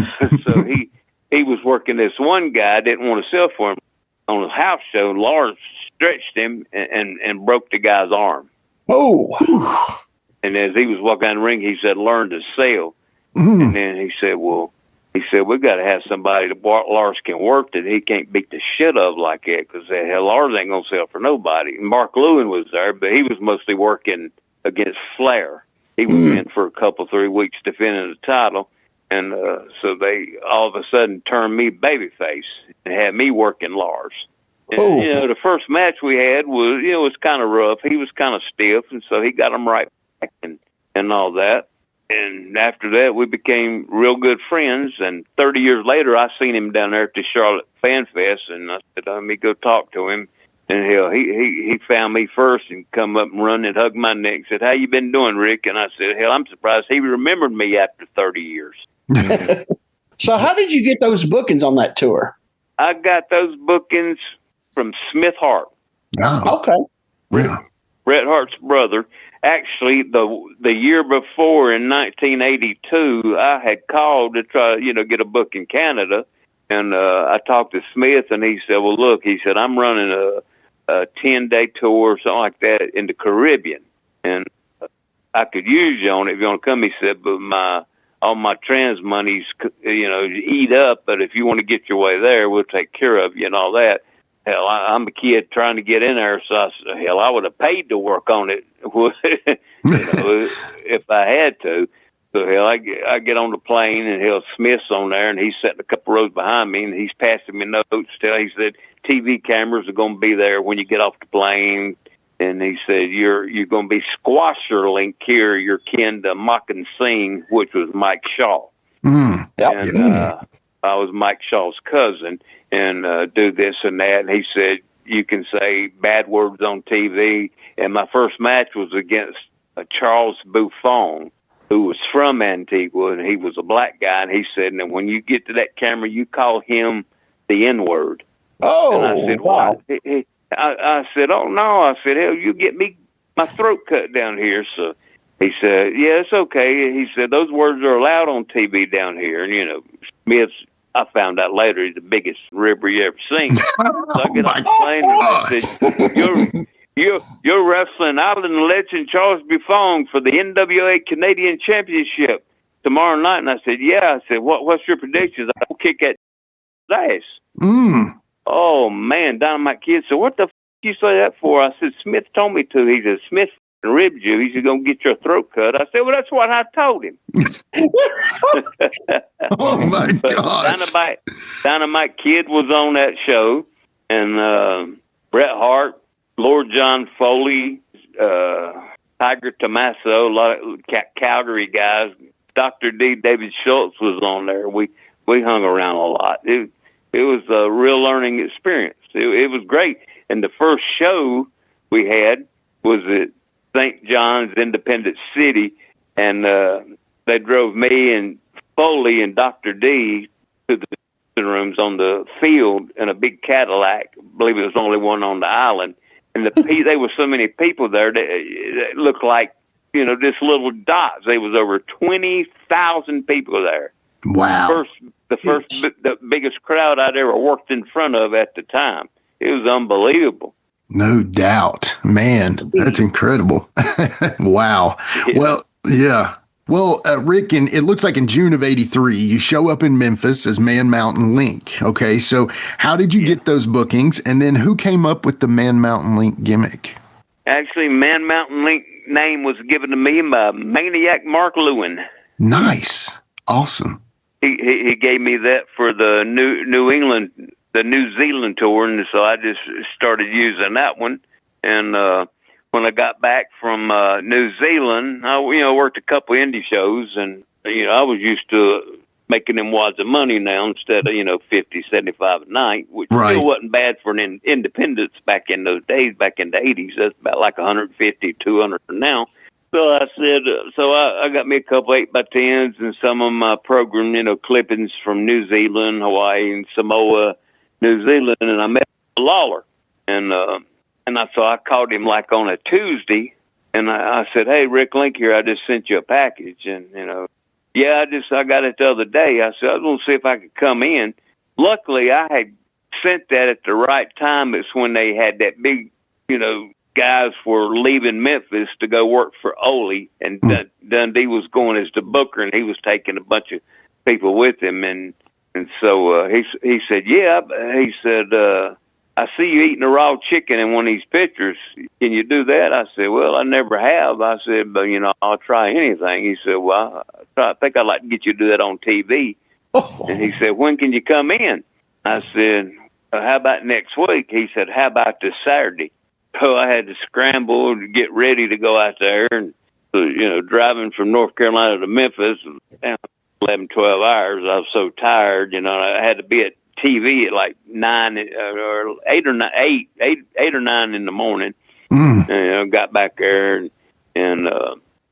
so he was working this one guy, didn't want to sell for him on a house show. Lars stretched him and broke the guy's arm. Oh. And as he was walking down the ring, he said, "Learn to sell." And then he said, "We got to have somebody that Lars can work that he can't beat the shit of like that, because Lars ain't gonna sell for nobody." And Mark Lewin was there, but he was mostly working against Flair. He was in for a couple, 3 weeks defending the title. And so they all of a sudden turned me babyface and had me working Lars. And, the first match we had was kind of rough. He was kind of stiff, and so he got him right back and all that. And after that, we became real good friends. And 30 years later, I seen him down there at the Charlotte Fan Fest, and I said, "Let me go talk to him." And he found me first and come up and run and hugged my neck and said, "How you been doing, Rick?" And I said, "Hell, I'm surprised he remembered me after 30 years. So how did you get those bookings on that tour? I got those bookings from Smith Hart. Oh. Okay. Yeah. Bret Hart's brother. Actually, the year before, in 1982, I had called to try, get a book in Canada. And I talked to Smith, and he said, "Well, look," he said, "I'm running a 10-day tour or something like that in the Caribbean. And I could use you on it if you want to come." He said, "But all my trans money's, eat up. But if you want to get your way there, we'll take care of you and all that." Hell, I'm a kid trying to get in there, so I said, "Hell, I would have paid to work on it, if I had to." So hell, I get on the plane, and Smith's on there, and he's sitting a couple rows behind me, and he's passing me notes. He said, "TV cameras are going to be there when you get off the plane." And he said, you're going to be squasher link here. You're kin to Mockin' Singh, which was Mike Shaw. Yep. And I was Mike Shaw's cousin, and do this and that. And he said, "You can say bad words on TV." And my first match was against Charles Buffon, who was from Antigua, and he was a black guy. And he said, "And when you get to that camera, you call him the N-word." Oh, and I said, wow. "Why?" I said, "Oh, no." I said, "Hell, you get my throat cut down here." So he said, "Yeah, it's okay." He said, "Those words are allowed on TV down here." And, Smith's, I found out later, he's the biggest ribber you ever seen. So I get on the plane, and I said, You're wrestling Island legend Charles Buffon for the NWA Canadian Championship tomorrow night." And I said, "Yeah." I said, What's your predictions?" "I'll kick that ass." Oh, man, Dynamite Kid said, "What the you say that for? I said, Smith told me to. He said, Smith ribbed you. He's going to get your throat cut. I said, well, that's what I told him. Oh, my gosh. Dynamite Kid was on that show, and Bret Hart, Lord John Foley, Tiger Tommaso, a lot of Calgary guys. Dr. D. David Schultz was on there. We hung around a lot. It was a real learning experience. It was great. And the first show we had was at St. John's, Independent City, and they drove me and Foley and Dr. D to the rooms on the field in a big Cadillac. I believe it was the only one on the island. And there were so many people there that it looked like, just little dots. There was over 20,000 people there. Wow. The biggest crowd I'd ever worked in front of at the time. It was unbelievable. No doubt. Man, that's incredible. Wow. Yeah. Well, yeah. Well, Rick, it looks like in June of '83, you show up in Memphis as Man Mountain Link. Okay, so how did you get those bookings? And then who came up with the Man Mountain Link gimmick? Actually, Man Mountain Link name was given to me by Maniac Mark Lewin. Nice. Awesome. He gave me that for the New Zealand tour, and so I just started using that one. And when I got back from New Zealand, I worked a couple indie shows, and I was used to making them wads of money now instead of $50, $75 a night, which still wasn't bad for an independence back in those days. Back in the '80s, that's about like $150, $200 now. So I said, I got me a couple 8x10s and some of my program, clippings from New Zealand, Hawaii, and Samoa, New Zealand, and I met Lawler, and I called him like on a Tuesday, and I said, hey, Rick Link here, I just sent you a package, and I got it the other day. I said I was going to see if I could come in. Luckily, I had sent that at the right time. It's when they had that big, guys were leaving Memphis to go work for Ole, and Dundee was going as the booker, and he was taking a bunch of people with him, and so he said, yeah. He said, I see you eating a raw chicken in one of these pictures. Can you do that? I said, well, I never have. I said, but I'll try anything. He said, well, I think I'd like to get you to do that on TV. Oh. And he said, when can you come in? I said, how about next week? He said, how about this Saturday? So I had to scramble to get ready to go out there, and driving from North Carolina to Memphis, 11, 12 hours. I was so tired, I had to be at TV at like 9 or 8 or 9 in the morning. And got back there, and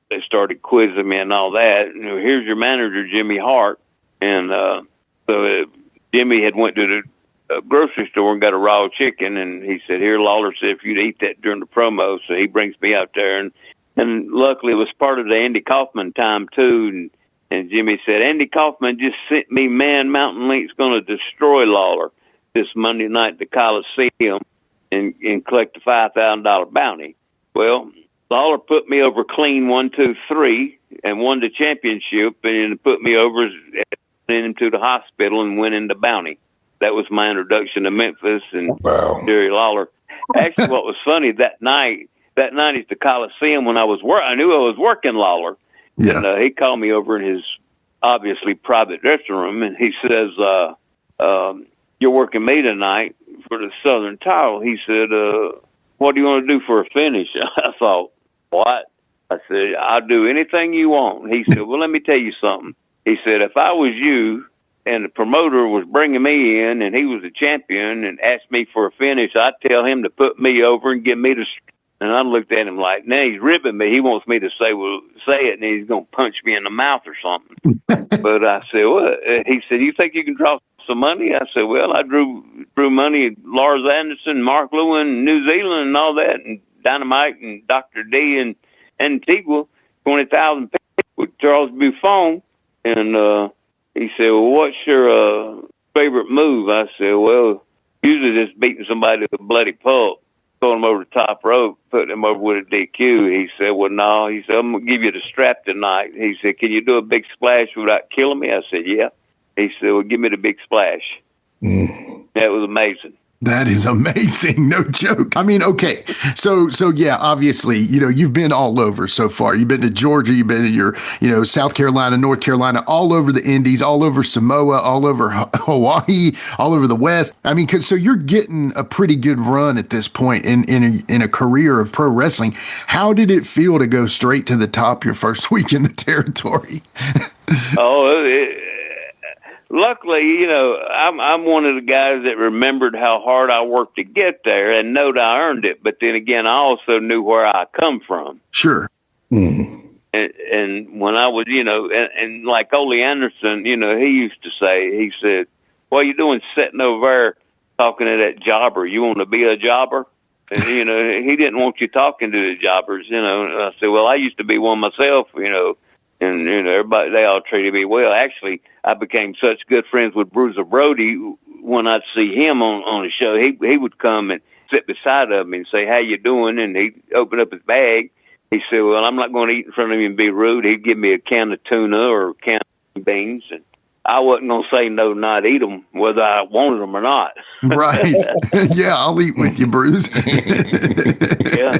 they started quizzing me and all that. Here's your manager, Jimmy Hart, and so Jimmy had went to the grocery store and got a raw chicken, and he said, here, Lawler said if you'd eat that during the promo. So he brings me out there, and luckily it was part of the Andy Kaufman time too, and Jimmy said, Andy Kaufman just sent me Man Mountain Link's going to destroy Lawler this Monday night at the Coliseum and collect a $5,000 bounty. Well, Lawler put me over clean 1, 2, 3 and won the championship, and put me over into the hospital and went into bounty. That was my introduction to Memphis and Jerry Lawler. Actually, what was funny that night at the Coliseum when I knew I was working Lawler. Yeah. And he called me over in his obviously private dressing room, and he says, you're working me tonight for the Southern title. He said, what do you want to do for a finish? I thought, what? I said, I'll do anything you want. He said, well, let me tell you something. He said, if I was you and the promoter was bringing me in and he was the champion and asked me for a finish, I'd tell him to put me over and give me the... And I looked at him like, now he's ribbing me. He wants me to say it, and he's going to punch me in the mouth or something. But I said, well, he said, you think you can draw some money? I said, well, I drew money, Lars Anderson, Mark Lewin, New Zealand and all that, and Dynamite and Dr. D and Antigua, 20,000 people with Charles Buffon. And he said, well, what's your favorite move? I said, well, usually just beating somebody with a bloody pulp, throwing him over the top rope, putting him over with a DQ. He said, well, no. He said, I'm going to give you the strap tonight. He said, can you do a big splash without killing me? I said, yeah. He said, well, give me the big splash. That was amazing. That is amazing. No joke. I mean, okay. So yeah, obviously, you've been all over so far. You've been to Georgia, you've been to South Carolina, North Carolina, all over the Indies, all over Samoa, all over Hawaii, all over the West. I mean, so you're getting a pretty good run at this point in a career of pro wrestling. How did it feel to go straight to the top your first week in the territory? Luckily, I'm one of the guys that remembered how hard I worked to get there and knowed I earned it. But then again, I also knew where I come from. Sure. Mm. And when I was, and like Ole Anderson, he used to say, he said, "What are you doing sitting over there talking to that jobber? You want to be a jobber?" And, he didn't want you talking to the jobbers, And I said, "Well, I used to be one myself, And, everybody, they all treated me well. Actually, I became such good friends with Bruiser Brody. When I'd see him on the show, he would come and sit beside of me and say, "How you doing?" And he'd open up his bag. He said, "Well, I'm not going to eat in front of you and be rude." He'd give me a can of tuna or a can of beans. And I wasn't going to say no, not eat them, whether I wanted them or not. Right. Yeah, I'll eat with you, Bruce. Yeah.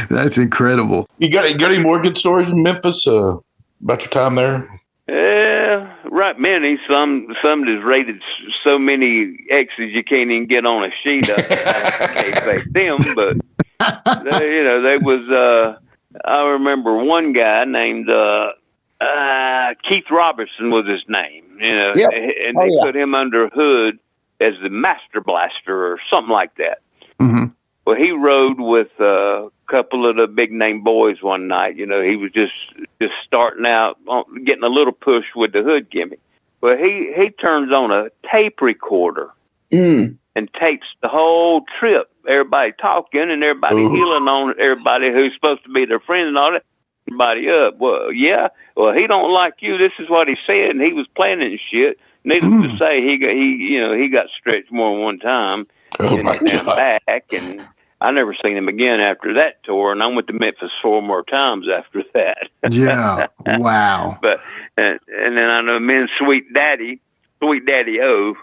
That's incredible. You got any more good stories in Memphis about your time there? Yeah, right. Many. Some is rated so many X's you can't even get on a sheet of. I can't fake them, but they was. I remember one guy named Keith Robertson was his name. Yep. And they put him under Hood as the Master Blaster or something like that. Mm-hmm. Well, he rode with a couple of the big name boys one night. He was just starting out, getting a little push with the Hood gimmick. Well, he turns on a tape recorder and tapes the whole trip. Everybody talking and everybody healing on everybody who's supposed to be their friend and all that. Everybody up. Well, yeah. Well, he don't like you. This is what he said, and he was planning and shit. Needless to say, he got stretched more than one time. Oh my God! Back, and I never seen him again after that tour, and I went to Memphis 4 more times after that. Yeah, wow. But and then I know me and Sweet Daddy O. I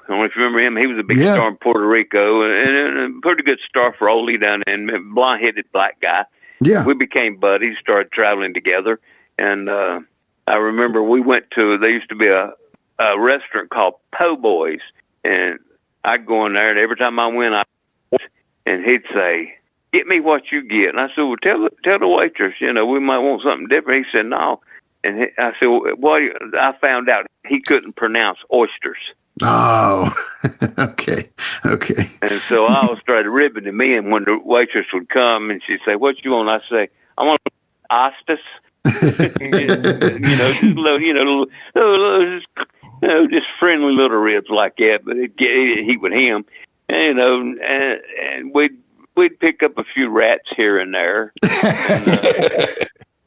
don't know if you remember him. He was a big star in Puerto Rico, and a pretty good star for Ole down there, and blonde-headed black guy. Yeah, we became buddies, started traveling together, and I remember we went to. There used to be a restaurant called Po' Boys, and I'd go in there, and every time I went, and he'd say, "Get me what you get." And I said, "Well, tell the waitress, we might want something different." He said, "No." And I said, "Well, I found out he couldn't pronounce oysters." Oh, okay. And so I always started ribbing him in when the waitress would come, and she'd say, "What you want?" I say, "I want ostis." Just friendly little ribs like that, but it'd heat with him, and we'd pick up a few rats here and there. And,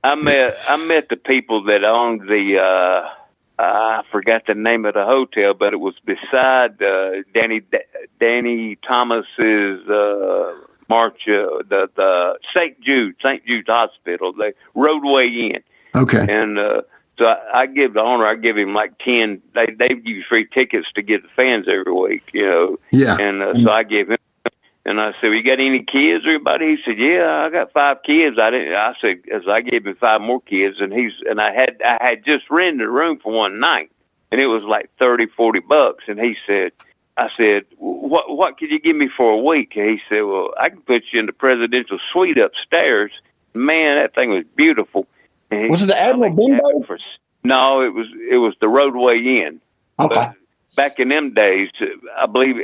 I met the people that owned the I forgot the name of the hotel, but it was beside Danny Thomas's the St. Jude's Hospital, the Roadway Inn. Okay. And so I give the owner, I give him like 10. They give you free tickets to get the fans every week, Yeah. And so I gave him. And I said, "You got any kids or anybody?" He said, "Yeah, I got 5 kids." I said, as I gave him 5 more kids, and I had just rented a room for one night, and it was like $30-$40. And he said, I said, "What could you give me for a week?" And he said, "Well, I can put you in the presidential suite upstairs." Man, that thing was beautiful. Was it the Admiral Bimbo? No, it was the Roadway Inn. Okay. But back in them days, I believe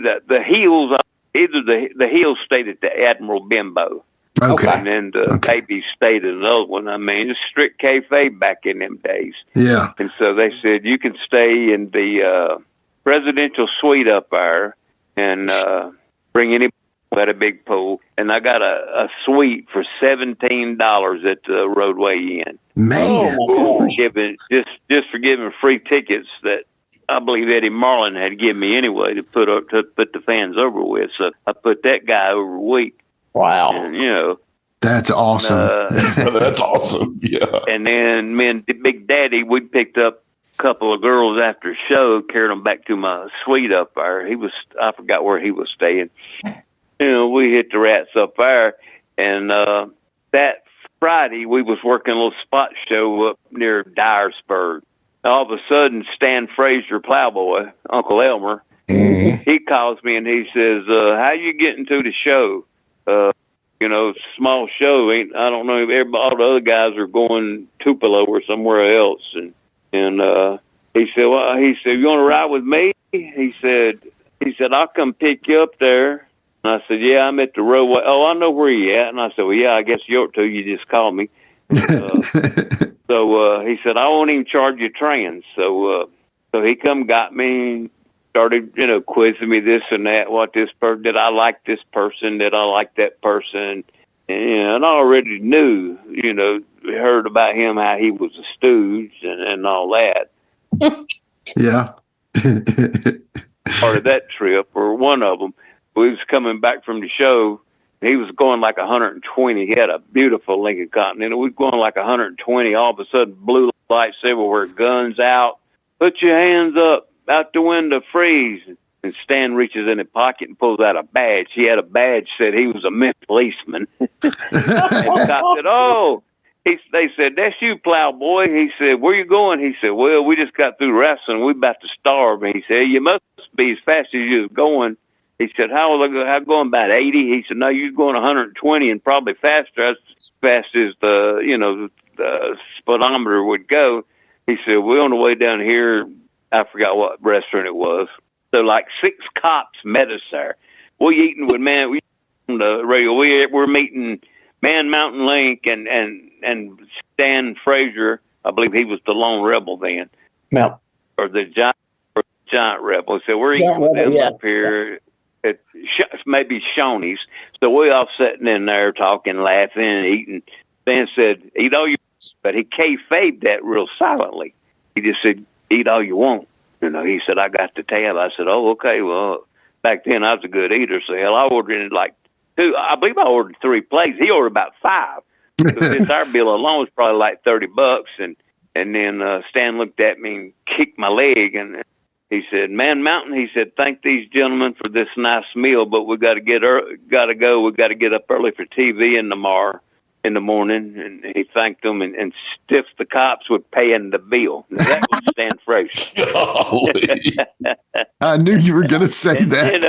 that the heels, either the heels stayed at the Admiral Bimbo. Okay. And then the baby stayed at another one. I mean, it's strict kayfabe back in them days. Yeah. And so they said, you can stay in the presidential suite up there and bring anybody at a big pool. And I got a suite for $17 at the Roadway Inn. Man. Just for giving free tickets that I believe Eddie Marlin had given me anyway to put the fans over with. So I put that guy over a week. Wow. And, that's awesome. That's awesome. Yeah. And then me and Big Daddy, we picked up couple of girls after the show, carried them back to my suite up there. I forgot where he was staying. We hit the rats up there, and that Friday we was working a little spot show up near Dyersburg. All of a sudden, Stan Frazier, Plowboy, Uncle Elmer, he calls me and he says, how you getting to the show? Small show. I don't know if all the other guys are going Tupelo or somewhere else. And he said, you want to ride with me? He said, I'll come pick you up there. And I said, yeah, I'm at the roadway. Oh, I know where you at. And I said, well, yeah, I guess you ought to. You just called me. And, so he said, I won't even charge you trans. So he come got me, started, quizzing me this and that, did I like this person? Did I like that person? And I already knew, heard about him, how he was a stooge and all that. Yeah. Part of that trip, or one of them, we was coming back from the show. He was going like 120. He had a beautiful Lincoln Continental. We was going like 120. All of a sudden, blue lights everywhere, guns out. Put your hands up, out the window, freeze. And Stan reaches in his pocket and pulls out a badge. He had a badge said he was a Memphis policeman. And the cop said, oh, they said, that's you, Plowboy. He said, where you going? He said, well, we just got through wrestling. We about to starve. And he said, you must be as fast as you was going. He said, how going about 80? He said, no, you're going 120 and probably faster. That's as fast as the speedometer would go. He said, we're on the way down here. I forgot what restaurant it was. So like 6 cops met us there. We eating with we on the radio. We're meeting Man Mountain Link and Stan Frazier. I believe he was the lone rebel then. No. Or the giant rebel. So we're eating with them up here at maybe Shoney's. So we all sitting in there talking, laughing, and eating. Stan said, eat all you want. But he kayfabed that real silently. He just said, eat all you want. He said, I got the tab. I said, oh, okay. Well, back then I was a good eater. So hell, I ordered like 2. I believe I ordered 3 plates. He ordered about 5. Because our bill alone was probably like $30. And then Stan looked at me and kicked my leg. And he said, Man Mountain, he said, thank these gentlemen for this nice meal, but we got to go. We got to get up early for TV in the morning. And he thanked them and stiffed the cops with paying the bill. And that was Stan Frazier. I knew you were going to say that.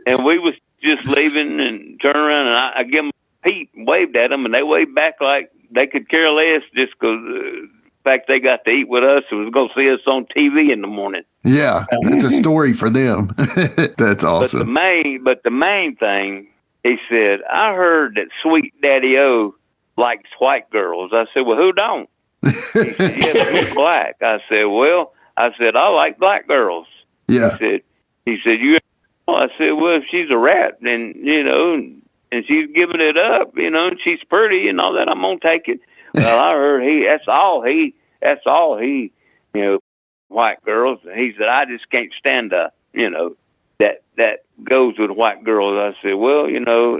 And we was just leaving and turn around, and I give them a peep and waved at them, and they waved back like they could care less just because the fact they got to eat with us and was going to see us on TV in the morning. Yeah, that's a story for them. That's awesome. But the main thing, he said, I heard that Sweet Daddy-O likes white girls. I said, well, who don't? He said, yeah, but he's black. I said, I like black girls. Yeah. He said, I said, well, if she's a rat, then, and she's giving it up, and she's pretty and all that, I'm going to take it. Well, I heard that's all he, white girls. And he said, I just can't stand that goes with white girls. I said, well,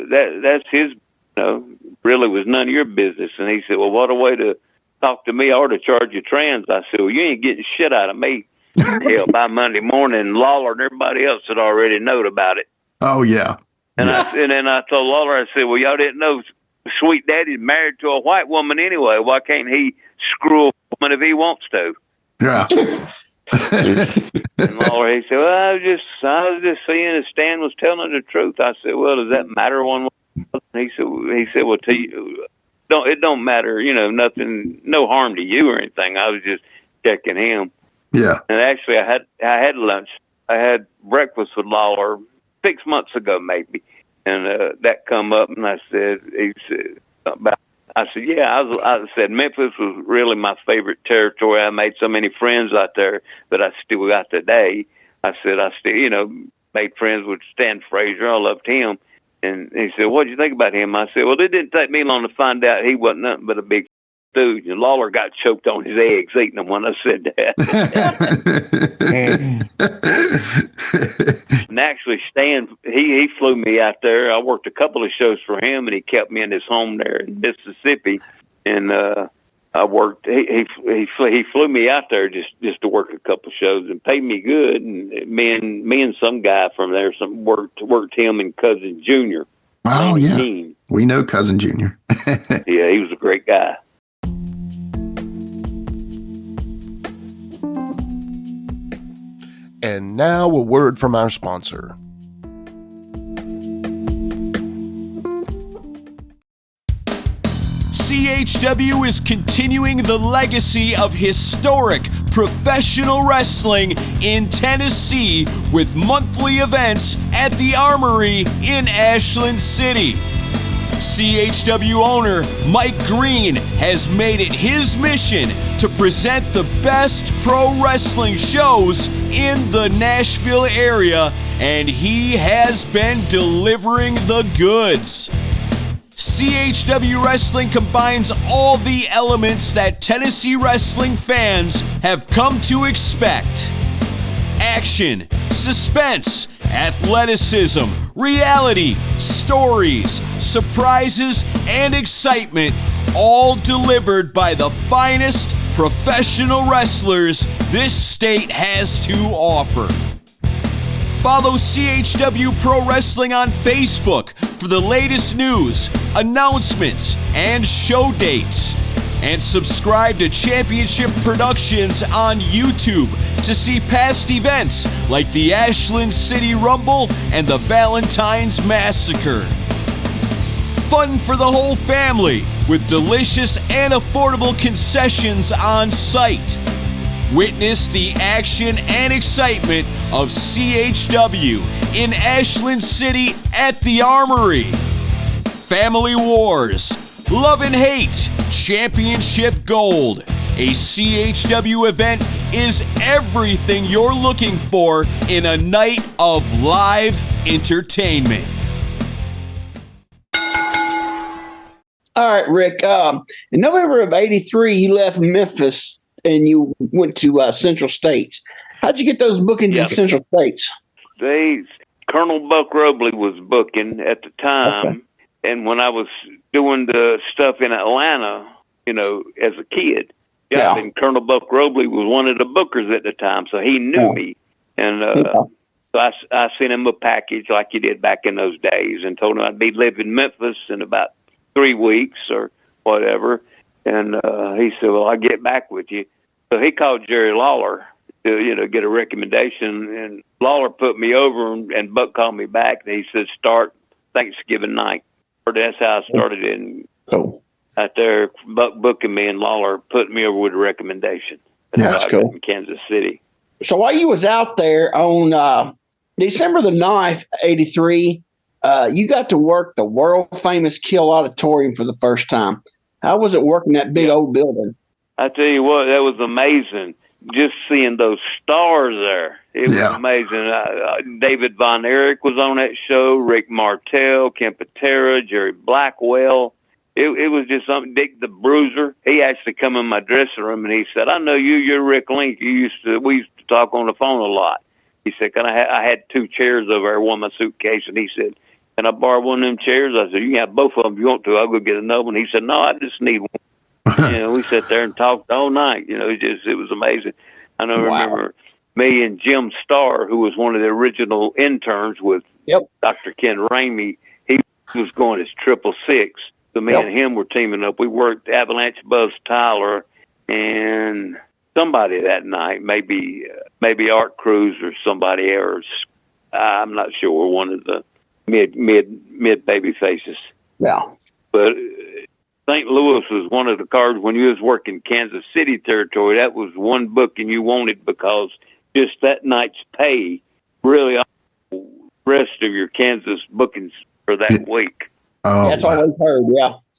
that's his, really was none of your business. And he said, well, what a way to talk to me or to charge you trans. I said, well, you ain't getting shit out of me. Hell, by Monday morning, Lawler and everybody else had already known about it. Oh, yeah. And then I told Lawler, I said, well, y'all didn't know Sweet Daddy's married to a white woman anyway. Why can't he screw a woman if he wants to? Yeah. And Lawler, he said, well, I was just seeing if Stan was telling the truth. I said, well, does that matter one way? He said, well, to you, it don't matter, nothing, no harm to you or anything. I was just checking him. Yeah. And actually, I had lunch. I had breakfast with Lawler 6 months ago, maybe, and that come up, and I said, I said Memphis was really my favorite territory. I made so many friends out there that I still got today. I said I still, made friends with Stan Frazier. I loved him, and he said, "What did you think about him?" I said, "Well, it didn't take me long to find out he wasn't nothing but a big stooge." And Lawler got choked on his eggs eating them when I said that. And actually, Stan, he flew me out there. I worked a couple of shows for him, and he kept me in his home there in Mississippi. And I worked. He flew me out there just to work a couple shows and paid me good. And me and some guy from there worked him and Cousin Junior. Oh Lanny yeah, Keene. we know Cousin Junior. Yeah, he was a great guy. And now a word from our sponsor. CHW is continuing the legacy of historic professional wrestling in Tennessee with monthly events at the Armory in Ashland City. CHW owner Mike Green has made it his mission to present the best pro wrestling shows in the Nashville area, and he has been delivering the goods. CHW Wrestling combines all the elements that Tennessee wrestling fans have come to expect. Action, suspense, athleticism, reality, stories, surprises, and excitement, all delivered by the finest professional wrestlers this state has to offer. Follow CHW Pro Wrestling on Facebook for the latest news, announcements, and show dates. And subscribe to Championship Productions on YouTube to see past events like the Ashland City Rumble and the Valentine's Massacre. Fun for the whole family with delicious and affordable concessions on site. Witness the action and excitement of CHW in Ashland City at the Armory. Family Wars, Love and Hate, Championship Gold. A CHW event is everything you're looking for in a night of live entertainment. All right, Rick. In November of '83, you left Memphis and you went to Central States. How'd you get those bookings in Central States? Colonel Buck Robley was booking at the time, okay. And when I was doing the stuff in Atlanta, as a kid, and Colonel Buck Robley was one of the bookers at the time, so he knew me, and so I sent him a package like you did back in those days, and told him I'd be living in Memphis in about 3 weeks or whatever. And he said, well, I'll get back with you. So he called Jerry Lawler to, get a recommendation. And Lawler put me over, and Buck called me back. And he said, start Thanksgiving night. That's how I started in out there, Buck booking me, and Lawler put me over with a recommendation. That's cool. In Kansas City. So while you was out there on December the 9th, '83, you got to work the world-famous Kill Auditorium for the first time. How was it working that big old building? I tell you what, that was amazing. Just seeing those stars there. It was amazing. David Von Erich was on that show, Rick Martel, Ken Patera, Jerry Blackwell. It was just something. Dick the Bruiser, he actually come in my dressing room and he said, I know you, you're Rick Link. We used to talk on the phone a lot. He said, I had 2 chairs over there, one in my suitcase, and he said, can I borrow one of them chairs? I said, you can have both of them if you want to. I'll go get another one. He said, no, I just need one. We sat there and talked all night. It was amazing. I remember me and Jim Starr, who was one of the original interns with Dr. Ken Ramey. He was going as 666. So me and him were teaming up. We worked Avalanche Buzz Tyler and somebody that night, maybe Art Cruz or somebody else. I'm not sure. One of the mid baby faces. Yeah. But St. Louis was one of the cards when you was working Kansas City territory. That was one booking you wanted because just that night's pay really all the rest of your Kansas bookings for that week. Oh, that's all I've heard.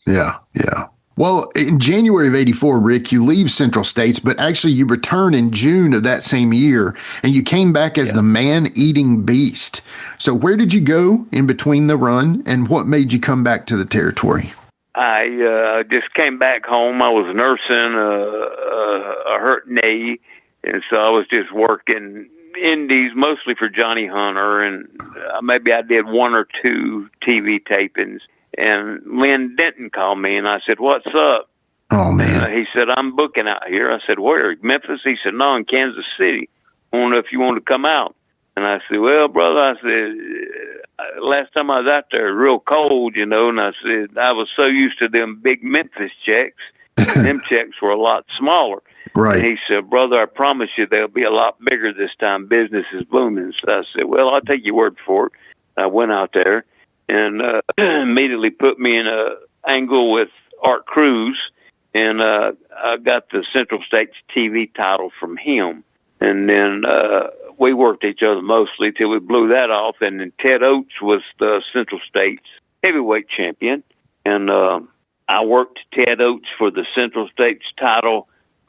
Yeah. Well, in January of '84, Rick, you leave Central States, but actually you return in June of that same year, and you came back as the Man-Eating Beast. So where did you go in between the run, and what made you come back to the territory? I just came back home. I was nursing a hurt knee, and so I was just working indies, mostly for Johnny Hunter, and maybe I did 1 or 2 TV tapings. And Lynn Denton called me, and I said, what's up? Oh, man. He said, I'm booking out here. I said, where? Memphis? He said, no, in Kansas City. I don't know if you want to come out. And I said, well, brother, I said, last time I was out there, it was real cold, and I said, I was so used to them big Memphis checks. Them checks were a lot smaller. Right. And he said, brother, I promise you they'll be a lot bigger this time. Business is booming. So I said, well, I'll take your word for it. I went out there and immediately put me in a angle with Art Cruz. And I got the Central States TV title from him. And then we worked each other mostly till we blew that off. And then Ted Oates was the Central States heavyweight champion. And I worked Ted Oates for the Central States title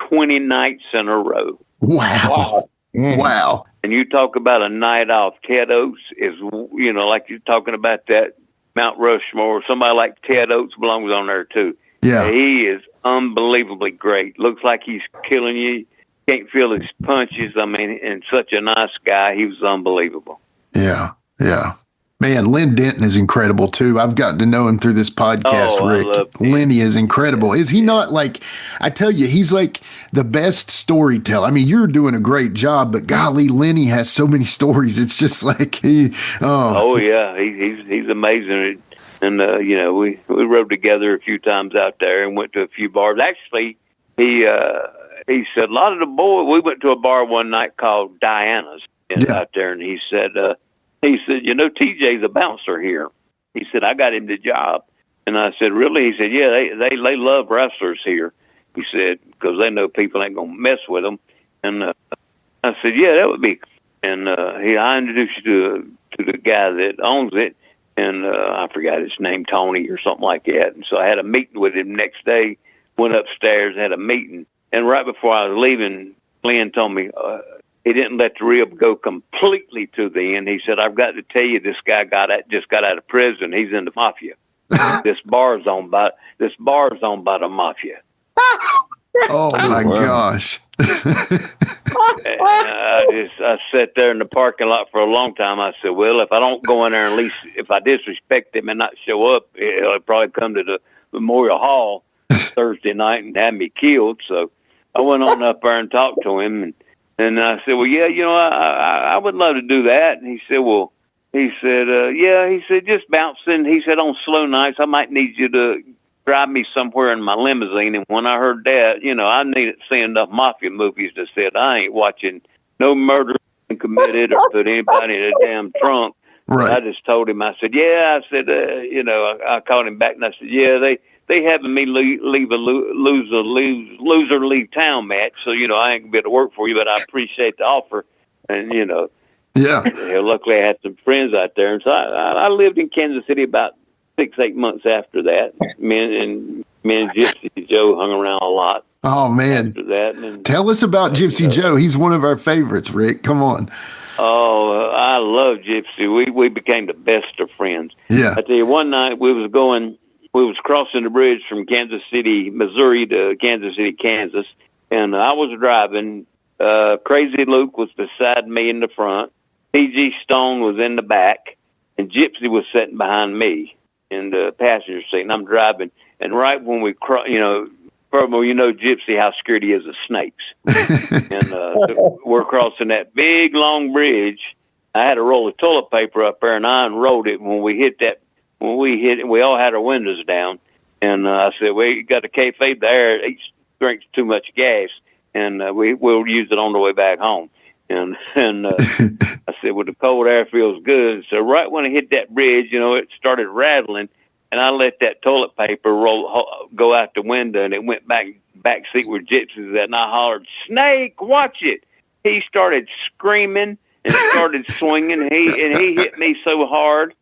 20 nights in a row. Wow. Wow. And you talk about a night off. Ted Oates is, like you're talking about that Mount Rushmore. Somebody like Ted Oates belongs on there, too. Yeah. He is unbelievably great. Looks like he's killing you. Can't feel his punches. I mean, and such a nice guy. He was unbelievable. Yeah. Yeah. Man, Lynn Denton is incredible too. I've gotten to know him through this podcast, Rick. Lenny is incredible. Is he not like, I tell you, he's like the best storyteller. I mean, you're doing a great job, but golly, Lenny has so many stories. It's just like Oh yeah, he's amazing. And we rode together a few times out there and went to a few bars. Actually, he said a lot of the boys. We went to a bar one night called Diana's out there, and he said, TJ's a bouncer here. He said, I got him the job. And I said, really? He said, yeah, they love wrestlers here. He said, because they know people ain't going to mess with them. And I said, yeah, that would be. And I introduced you to the guy that owns it. And I forgot his name, Tony or something like that. And so I had a meeting with him next day, went upstairs, had a meeting. And right before I was leaving, Lynn told me, he didn't let the rib go completely to the end. He said, I've got to tell you, this guy just got out of prison. He's in the mafia. This bar is owned by the mafia. Oh my gosh. I sat there in the parking lot for a long time. I said, well, if I don't go in there, at least if I disrespect him and not show up, he'll probably come to the Memorial Hall Thursday night and have me killed. So I went on up there and talked to him, and I said, well, yeah, I would love to do that. And he said, just bouncing. He said, on slow nights, I might need you to drive me somewhere in my limousine. And when I heard that, I needed to see enough mafia movies that said I ain't watching no murder committed or put anybody in a damn trunk. Right. I just told him, I said, yeah, I said, I called him back and I said, yeah, they having me leave a loser leave town match. So, I ain't going to be able to work for you, but I appreciate the offer. And, yeah. Luckily I had some friends out there. And so I lived in Kansas City about 6-8 months after that. Me and Gypsy Joe hung around a lot. Oh, man. After that. And, tell us about Gypsy Joe. He's one of our favorites, Rick. Come on. Oh, I love Gypsy. We became the best of friends. Yeah. I tell you, one night we was crossing the bridge from Kansas City, Missouri to Kansas City, Kansas, and I was driving. Crazy Luke was beside me in the front. PG Stone was in the back, and Gypsy was sitting behind me in the passenger seat. And I'm driving, and right when we Gypsy, how scared he is of snakes. And so we're crossing that big, long bridge. I had a roll of toilet paper up there, and I unrolled it. When we hit it, we all had our windows down. And I said, we got to kayfabe the air. Each drinks too much gas, and we'll use it on the way back home. And I said, well, the cold air feels good. So right when I hit that bridge, it started rattling. And I let that toilet paper go out the window, and it went back seat where Gypsy's at. And I hollered, "Snake, watch it!" He started screaming and started swinging. He hit me so hard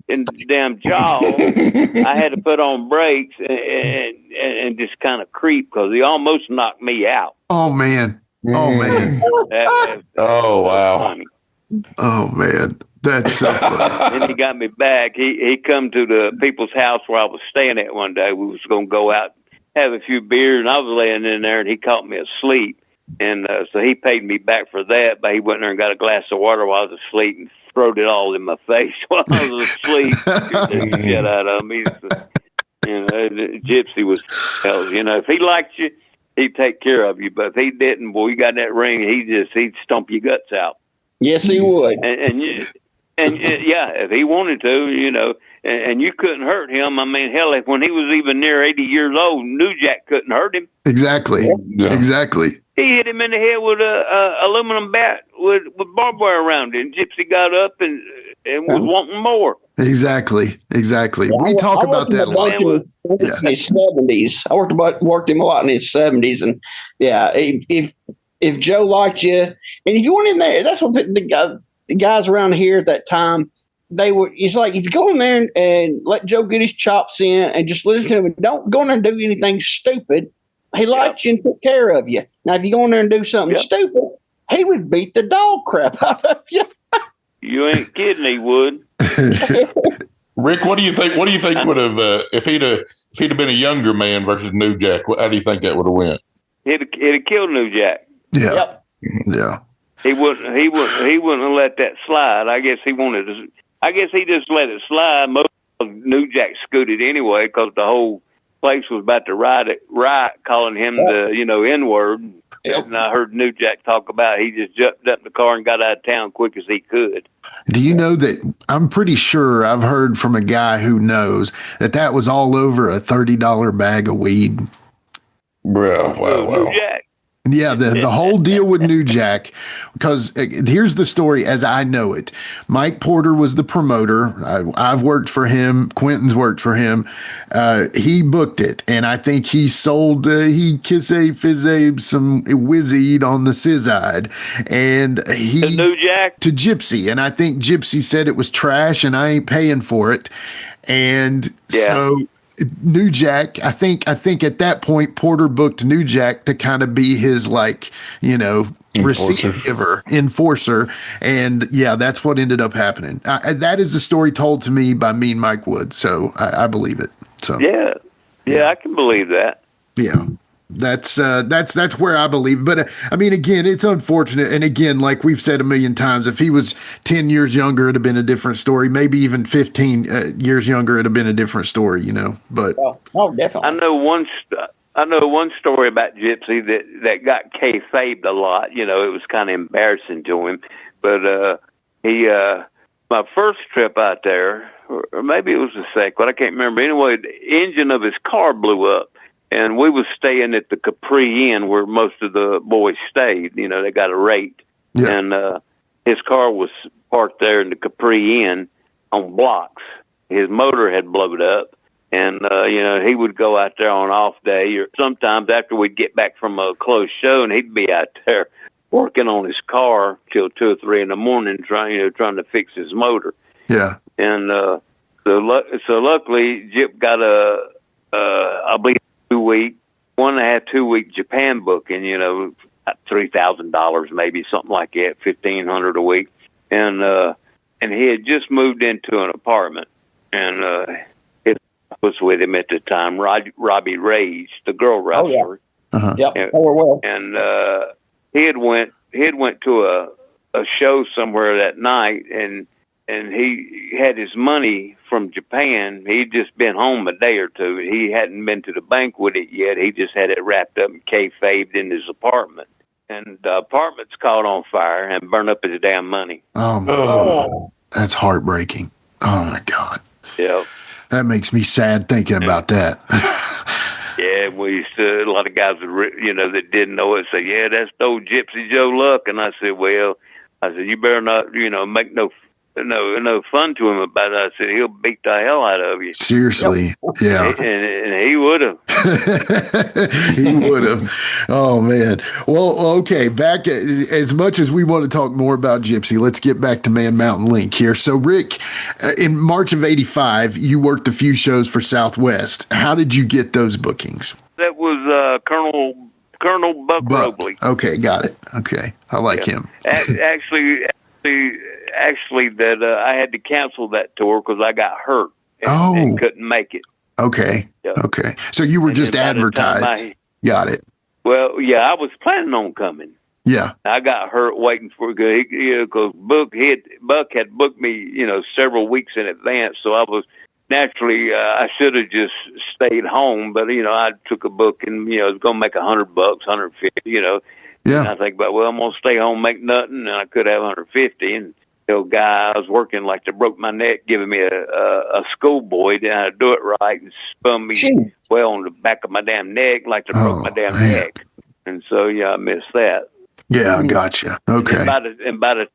in the damn jaw, I had to put on brakes and just kind of creep because he almost knocked me out. Oh man! Oh man! Oh wow! Funny. Oh man! That's so funny. Then he got me back. He come to the people's house where I was staying at one day. We was going to go out, have a few beers, and I was laying in there, and he caught me asleep. And so he paid me back for that, but he went there and got a glass of water while I was asleep and throwed it all in my face while I was asleep. Scared the shit out of me. Gypsy was, if he liked you, he'd take care of you. But if he didn't, boy, you got that ring, he'd stomp your guts out. Yes, he would. And if he wanted to, and you couldn't hurt him. I mean, hell, when he was even near 80 years old, New Jack couldn't hurt him. Exactly. Yeah. Exactly. He hit him in the head with a aluminum bat with barbed wire around it. And Gypsy got up and was wanting more. Exactly. Yeah, We talk about that a lot. In his 70s. I worked him a lot in his 70s. And yeah, if Joe liked you, and if you went in there, that's what the guys around here at that time, it's like, if you go in there and let Joe get his chops in and just listen to him and don't go in there and do anything stupid, he liked you and took care of you. Now, if you go in there and do something stupid, he would beat the dog crap out of you. You ain't kidding, he would. Rick, what do you think? What do you think would have if he'd have been a younger man versus New Jack? How do you think that would have went? It'd have killed New Jack. Yeah. Yep. Yeah. He wouldn't have let that slide. I guess he wanted to. I guess he just let it slide. Most of New Jack scooted anyway because the whole place was about to riot, calling him the N-word. Yep. And I heard New Jack talk about he just jumped up in the car and got out of town quick as he could. Do you know that I'm pretty sure I've heard from a guy who knows that was all over a $30 bag of weed? Wow. New Jack. Yeah, the whole deal with New Jack, because here's the story as I know it. Mike Porter was the promoter. I've worked for him. Quinton's worked for him. He booked it, and I think he sold he kissay fizzay some whizzed on the Sizide, and he to New Jack to Gypsy, and I think Gypsy said it was trash, and I ain't paying for it, and so. New Jack, I think at that point Porter booked New Jack to kind of be his enforcer, and that's what ended up happening. That is the story told to me by Mean Mike Wood, so I believe it. So yeah, I can believe that. Yeah. That's where I believe. But I mean, again, it's unfortunate. And again, like we've said a million times, if he was 10 years younger, it'd have been a different story. Maybe even 15 years younger, it'd have been a different story, But definitely. I know one story about Gypsy that got kayfabed a lot. It was kind of embarrassing to him. But my first trip out there, or maybe it was the second, but I can't remember. Anyway, the engine of his car blew up. And we was staying at the Capri Inn where most of the boys stayed. They got a rate. Yeah. And his car was parked there in the Capri Inn on blocks. His motor had blown up. And, he would go out there on off day or sometimes after we'd get back from a closed show, and he'd be out there working on his car till 2 or 3 in the morning trying to fix his motor. Yeah. And so luckily, Jip got I believe, 2-week Japan booking, $3,000 maybe, something like that, $1,500 a week, and he had just moved into an apartment, and it was with him at the time, Robbie Race, the girl wrestler. Oh, yeah. Uh-huh. Yep. And he had went to a show somewhere that night, and he had his money from Japan. He'd just been home a day or two. He hadn't been to the bank with it yet. He just had it wrapped up and kayfabed in his apartment. And the apartment's caught on fire and burned up his damn money. Oh, my God. That's heartbreaking. Oh, my God. Yeah. That makes me sad thinking about that. Yeah, a lot of guys, that didn't know it say, yeah, that's the old Gypsy Joe luck. And I said, you better not, make no fun to him about it. I said, he'll beat the hell out of you. Seriously. Yeah. And he would have. He would have. Oh, man. Well, okay. Back, as much as we want to talk more about Gypsy, let's get back to Man Mountain Link here. So, Rick, in March of '85, you worked a few shows for Southwest. How did you get those bookings? That was Colonel Buck Robley. Okay, got it. Okay. I like him. Actually, that I had to cancel that tour because I got hurt and couldn't make it. Okay. Yep. Okay. So you were just advertised. Got it. Well, yeah, I was planning on coming. Yeah. I got hurt waiting for because Buck had booked me, several weeks in advance. So I was naturally, I should have just stayed home, but I took a book and it was going to make $100, $150. Yeah. And I think about, well, I'm going to stay home, make nothing, and I could have $150. And the guy I was working like to broke my neck, giving me a schoolboy. Then I do it right and spun me well on the back of my damn neck, like to broke my damn neck. And so I missed that. Yeah, I gotcha. Okay. And by the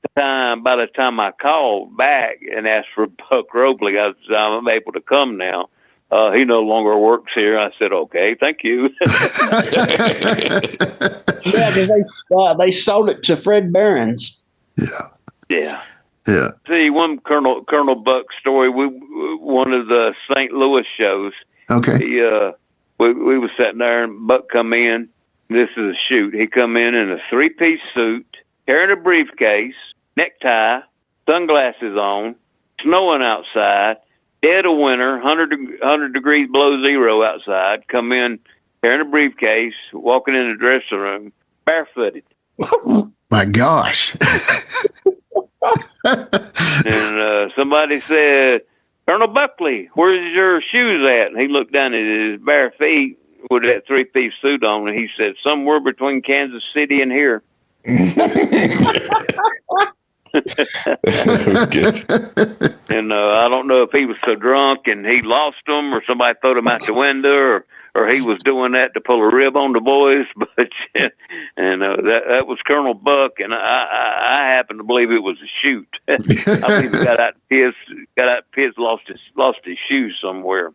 time I called back and asked for Buck Robley, I'm able to come now. He no longer works here. I said, okay, thank you. Yeah, because they sold it to Fred Barons. Yeah. Yeah. Yeah. See, one Colonel Buck story. One of the St. Louis shows. Okay. We was sitting there and Buck come in. This is a shoot. He come in a 3-piece suit, carrying a briefcase, necktie, sunglasses on, snowing outside, dead of winter, 100 degrees below zero outside. Come in carrying a briefcase, walking in the dressing room, barefooted. My gosh. And somebody said, Colonel Buckley, where's your shoes at? And he looked down at his bare feet with that 3-piece suit on, and he said, somewhere between Kansas City and here. And I don't know if he was so drunk and he lost them, or somebody threw him out the window, or he was doing that to pull a rib on the boys. But that was Colonel Buck, and I happen to believe it was a shoot. I believe he got out pissed, lost his shoes somewhere.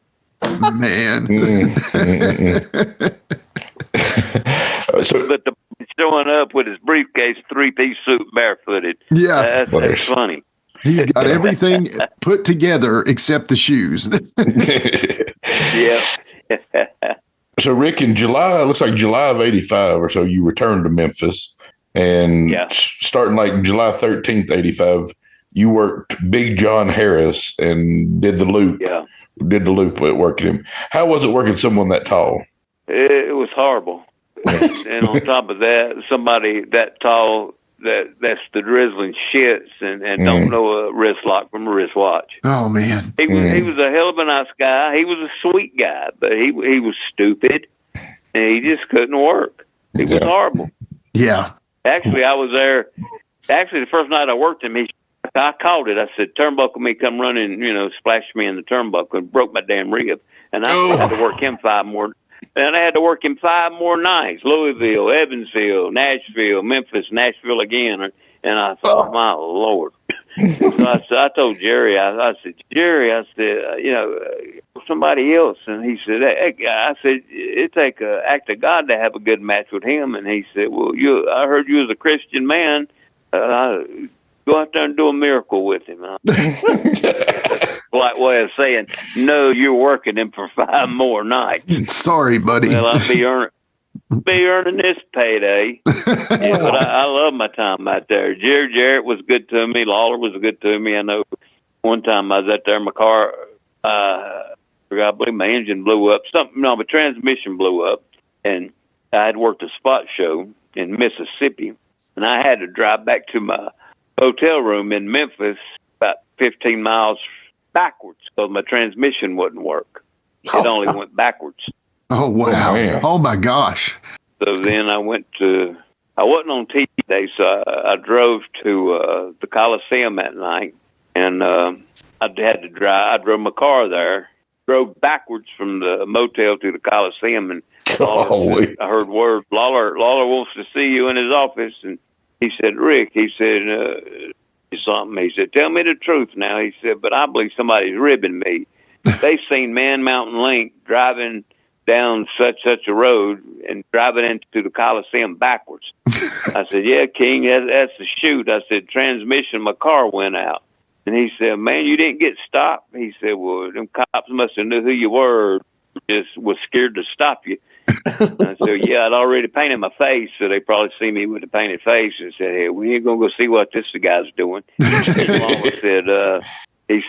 Man. But the showing up with his briefcase, 3-piece suit, barefooted. Yeah, that's funny. He's got everything put together except the shoes. Yeah. So, Rick, in July, it looks like July of 85 or so, you returned to Memphis. And starting like July 13th, 85, you worked Big John Harris and did the loop. Yeah. Did the loop with working him. How was it working someone that tall? It was horrible. And on top of that, somebody that tall, that's the drizzling shits and don't know a wrist lock from a wristwatch. Oh, man. He was a hell of a nice guy. He was a sweet guy, but he was stupid, and he just couldn't work. It was horrible. Yeah. Actually, I was there. Actually, the first night I worked him, I called it. I said, turnbuckle me, come running, splashed me in the turnbuckle and broke my damn rib. And I had to work him 5 more. And I had to work him 5 more nights. Louisville, Evansville, Nashville, Memphis, Nashville again. And I thought, my Lord. So I told Jerry, I said, Jerry, somebody else. And he said, hey, I said, it take an act of God to have a good match with him. And he said, well, I heard you was a Christian man. Go out there and do a miracle with him. Polite way of saying, no, you're working him for 5 more nights. Sorry, buddy. Well, I'll be earning this payday. Yeah, but I love my time out there. Jarrett was good to me. Lawler was good to me. I know one time I was out there, my car, I believe my engine blew up. My transmission blew up, and I had worked a spot show in Mississippi, and I had to drive back to my hotel room in Memphis about 15 miles backwards because my transmission wouldn't work. It only went backwards. Oh, wow. Oh, my gosh. So then I wasn't on TV day, so I drove to the Coliseum that night, and I had to drive. I drove my car there, drove backwards from the motel to the Coliseum, and Lawler, I heard word, Lawler wants to see you in his office, and he said, Rick, he said, something. He said, tell me the truth now. He said, but I believe somebody's ribbing me. They've seen Man Mountain Link driving down such a road and driving into the Coliseum backwards. I said, yeah, King, that's the shoot. I said, transmission, my car went out. And he said, man, you didn't get stopped? He said, well, them cops must have knew who you were, just was scared to stop you. I said, yeah, I'd already painted my face, so they probably see me with a painted face and said, hey, we ain't going to go see what this guy's doing. He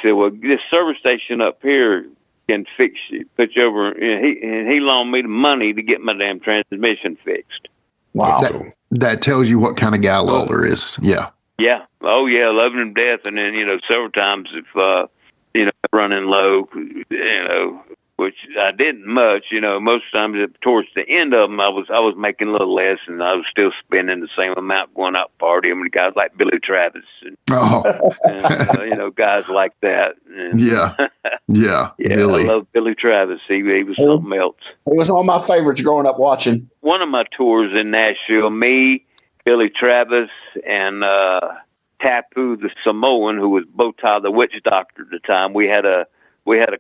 said, well, this service station up here can fix you, put you over. And he loaned me the money to get my damn transmission fixed. Wow. That tells you what kind of guy Lawler is. Yeah. Yeah. Oh, yeah, loving him to death. And then, several times if running low, which I didn't much. Most times towards the end of them, I was making a little less, and I was still spending the same amount going out partying with guys like Billy Travis and guys like that. And, Yeah, Billy. I love Billy Travis. He was something else. He was one of my favorites growing up watching. One of my tours in Nashville, me, Billy Travis, and Tapu the Samoan, who was Bowtie the Witch Doctor at the time. We had a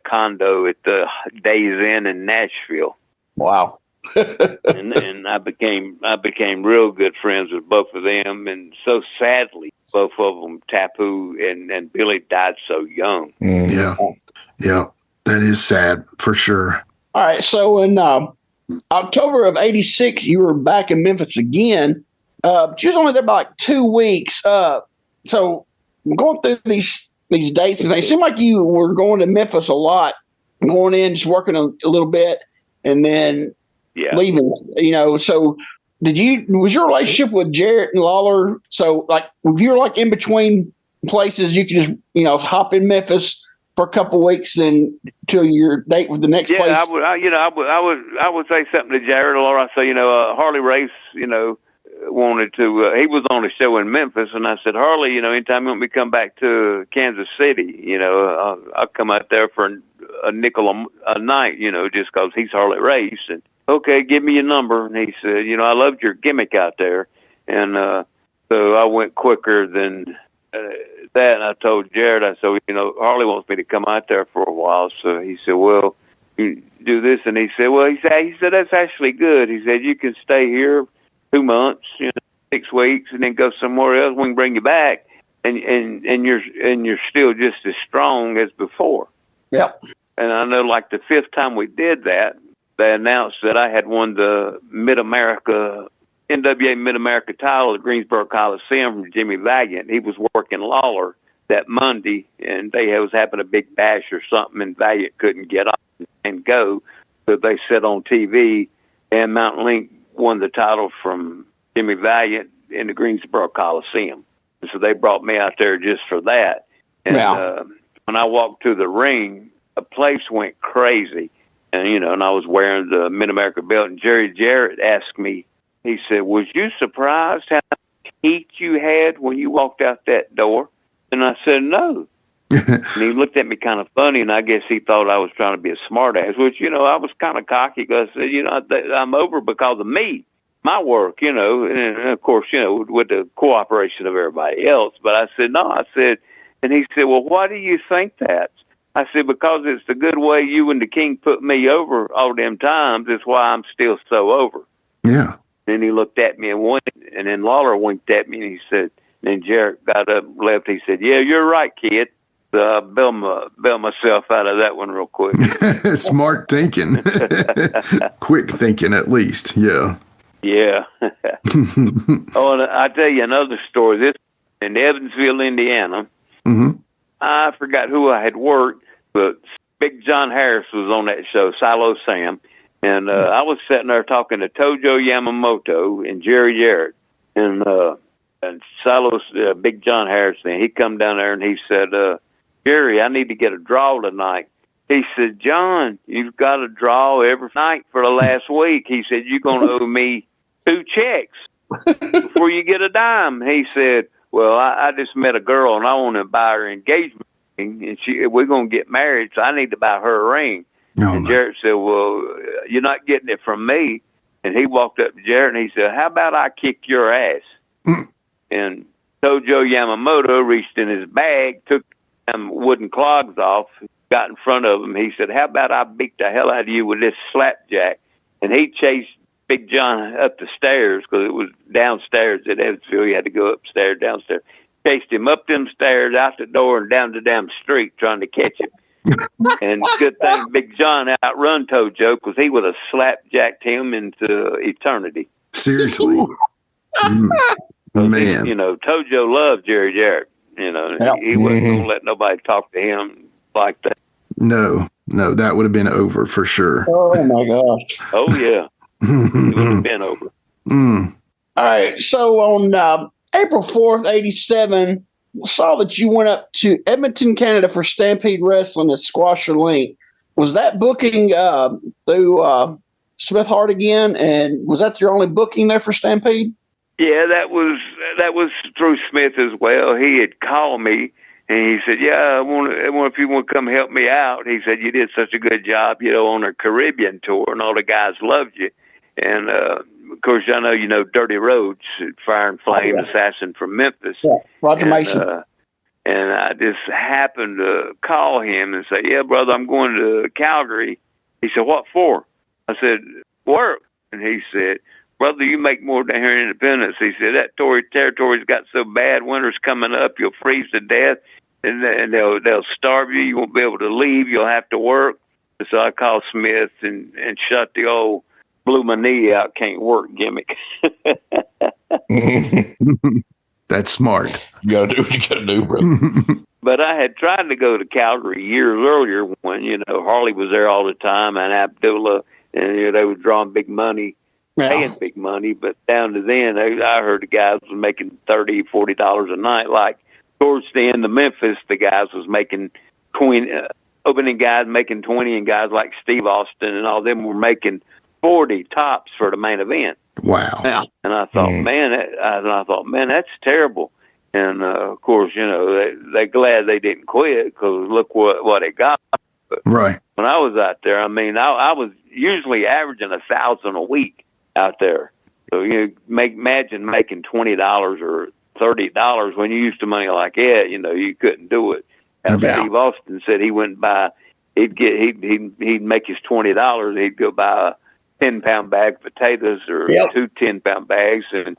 condo at the Days Inn in Nashville. Wow. and I became real good friends with both of them, and so sadly, both of them, Tapu and Billy, died so young. Yeah, that is sad for sure. All right, so in October of '86, you were back in Memphis again. But you was only there about like 2 weeks. So going through these dates and things, it seemed like you were going to Memphis a lot, going in, just working a little bit, and then leaving. So was your relationship with Jarrett and Lawler? So like, if you're like in between places, you can just hop in Memphis for a couple of weeks, then till your date with the next place. Yeah, I would say something to Jarrett or Lawler. I say, Harley Race, wanted to. He was on a show in Memphis, and I said, Harley, anytime you want me to come back to Kansas City, I'll come out there for a nickel a night, just because he's Harley Race. And okay, give me your number. And he said, I loved your gimmick out there, and so I went quicker than that. And I told Jared, I said, Harley wants me to come out there for a while. So he said, well, you do this, and he said, well, he said that's actually good. He said you can stay here 2 months, 6 weeks, and then go somewhere else. We can bring you back, and you're still just as strong as before. Yep. And I know, like the 5th time we did that, they announced that I had won the NWA Mid-America title at Greensboro Coliseum from Jimmy Valiant. He was working Lawler that Monday, and they was having a big bash or something, and Valiant couldn't get off and go, so they said on TV, and Mountain Link won the title from Jimmy Valiant in the Greensboro Coliseum. And so they brought me out there just for that. And when I walked to the ring, the place went crazy. And, and I was wearing the Mid-America belt. And Jerry Jarrett asked me, he said, was you surprised how much heat you had when you walked out that door? And I said, no. And he looked at me kind of funny, and I guess he thought I was trying to be a smartass, which, I was kind of cocky because, I'm over because of me, my work, and of course, with the cooperation of everybody else. But I said, no, and he said, well, why do you think that? I said, because it's the good way you and the King put me over all them times. It's why I'm still so over. Yeah. Then he looked at me and winked, and then Lawler winked at me, and he said, and then Jarrett got up and left. He said, yeah, you're right, kid. I bail myself out of that one real quick. Smart thinking. Quick thinking, at least. Yeah. Yeah. Oh, and I'll tell you another story. This in Evansville, Indiana. Mm-hmm. I forgot who I had worked, but Big John Harris was on that show, Silo Sam. And I was sitting there talking to Tojo Yamamoto and Jerry Jarrett. And Silo's Big John Harris, and he come down there and he said, Jerry, I need to get a draw tonight. He said, John, you've got a draw every night for the last week. He said, you're going to owe me 2 checks before you get a dime. He said, well, I just met a girl, and I want to buy her engagement ring, and we're going to get married, so I need to buy her a ring. And Jarrett said, well, you're not getting it from me. And he walked up to Jarrett, and he said, how about I kick your ass? And Tojo Yamamoto reached in his bag, took them wooden clogs off, got in front of him. He said, how about I beat the hell out of you with this slapjack? And he chased Big John up the stairs, because it was downstairs at Evansville. You had to go upstairs, downstairs. Chased him up them stairs, out the door, and down the damn street trying to catch him. And good thing Big John outrun Tojo, because he would have slapjacked him into eternity. Seriously. Man. Tojo loved Jerry Jarrett. He wasn't going to let nobody talk to him like that. No, that would have been over for sure. Oh, my gosh. Oh, yeah. It would have been over. All right. So on April 4th, 87, saw that you went up to Edmonton, Canada for Stampede Wrestling at Squasher Link. Was that booking through Smith Hart again? And was that your only booking there for Stampede? Yeah, that was through Smith as well. He had called me and he said, "Yeah, I want if you want to come help me out." He said, "You did such a good job, on a Caribbean tour, and all the guys loved you." And of course, I know you know Dirty Rhodes, Fire and Flame Assassin from Memphis. Yeah, Roger Mason. And I just happened to call him and say, "Yeah, brother, I'm going to Calgary." He said, "What for?" I said, "Work." And he said, "Brother, you make more down here in Independence." He said, "That territory's got so bad, winter's coming up, you'll freeze to death, and they'll starve you. You won't be able to leave. You'll have to work." So I called Smith and shut the old blew my knee out, can't work gimmick. That's smart. You gotta do what you gotta do, bro. But I had tried to go to Calgary years earlier when, Harley was there all the time and Abdullah, and they were drawing big money, paying big money. But down to then, I heard the guys was making $30, $40 a night. Like towards the end of Memphis, the guys was making opening guys making 20, and guys like Steve Austin and all them were making 40 tops for the main event. Wow. Yeah. And I thought, man, that's terrible. And of course, they're glad they didn't quit because look what it got. But right. When I was out there, I was usually averaging 1,000 a week out there. So imagine making $20 or $30 when you used to money like that. You couldn't do it. And Steve Austin said he wouldn't buy. He'd make his $20. He'd go buy a 10-pound bag of potatoes or 2 10-pound bags and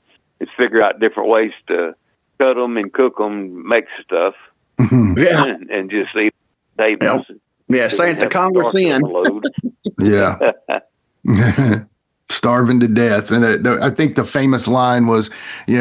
figure out different ways to cut them and cook them, make stuff, and just eat potatoes. Yeah, stay at the Congress Inn. Yeah. Starving to death. And I think the famous line was,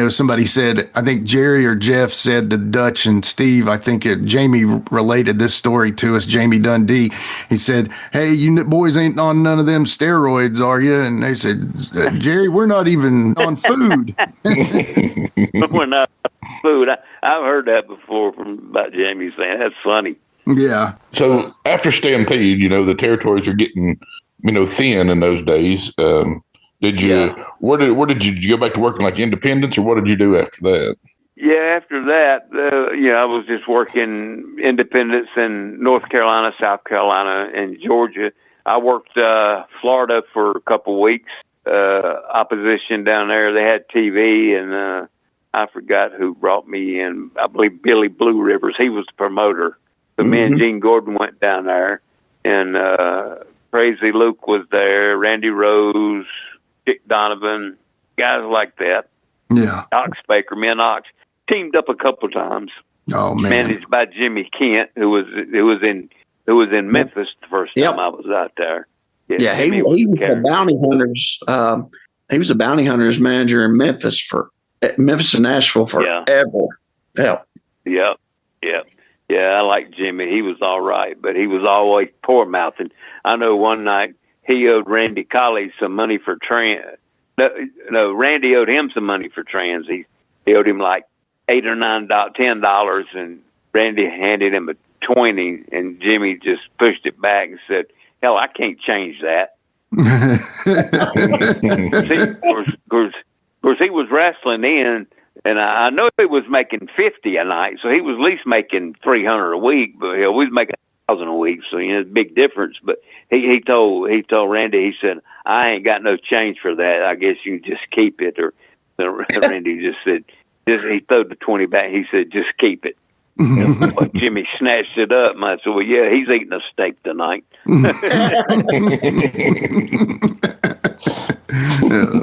somebody said, I think Jerry or Jeff said to Dutch and Steve, I think Jamie related this story to us, Jamie Dundee. He said, "Hey, you boys ain't on none of them steroids, are you?" And they said, "Jerry, we're not even on food." We're not on food. I've heard that before about Jamie saying that's funny. Yeah. So after Stampede, the territories are getting thin in those days. Did you? Where did you go back to working like independents, or what did you do after that? Yeah, after that, I was just working independents in North Carolina, South Carolina, and Georgia. I worked Florida for a couple weeks. Opposition down there, they had TV, and I forgot who brought me in. I believe Billy Blue Rivers. He was the promoter. So me and Gene Gordon went down there, and Crazy Luke was there, Randy Rose, Dick Donovan, guys like that. Yeah. Ox Baker, me and Ox teamed up a couple times. Oh man. Managed by Jimmy Kent, who was in Memphis the first time I was out there. Yeah, he was the bounty hunters. He was the bounty hunters manager in Memphis and Nashville forever. Yeah, I like Jimmy. He was all right, but he was always poor mouthing. I know one night he owed Randy Colley some money for trans. No, Randy owed him some money for trans. He owed him like $8 or $10, and Randy handed him a 20, and Jimmy just pushed it back and said, "Hell, I can't change that." Of course, he was wrestling in. And I know he was making 50 a night, so he was at least making 300 a week. But we was making 1,000 a week, so it's a big difference. But he told Randy, he said, "I ain't got no change for that. I guess you just keep it." Or Randy just said, he threw the 20 back. He said, "Just keep it." But Jimmy snatched it up, and I said, "Well, yeah, he's eating a steak tonight."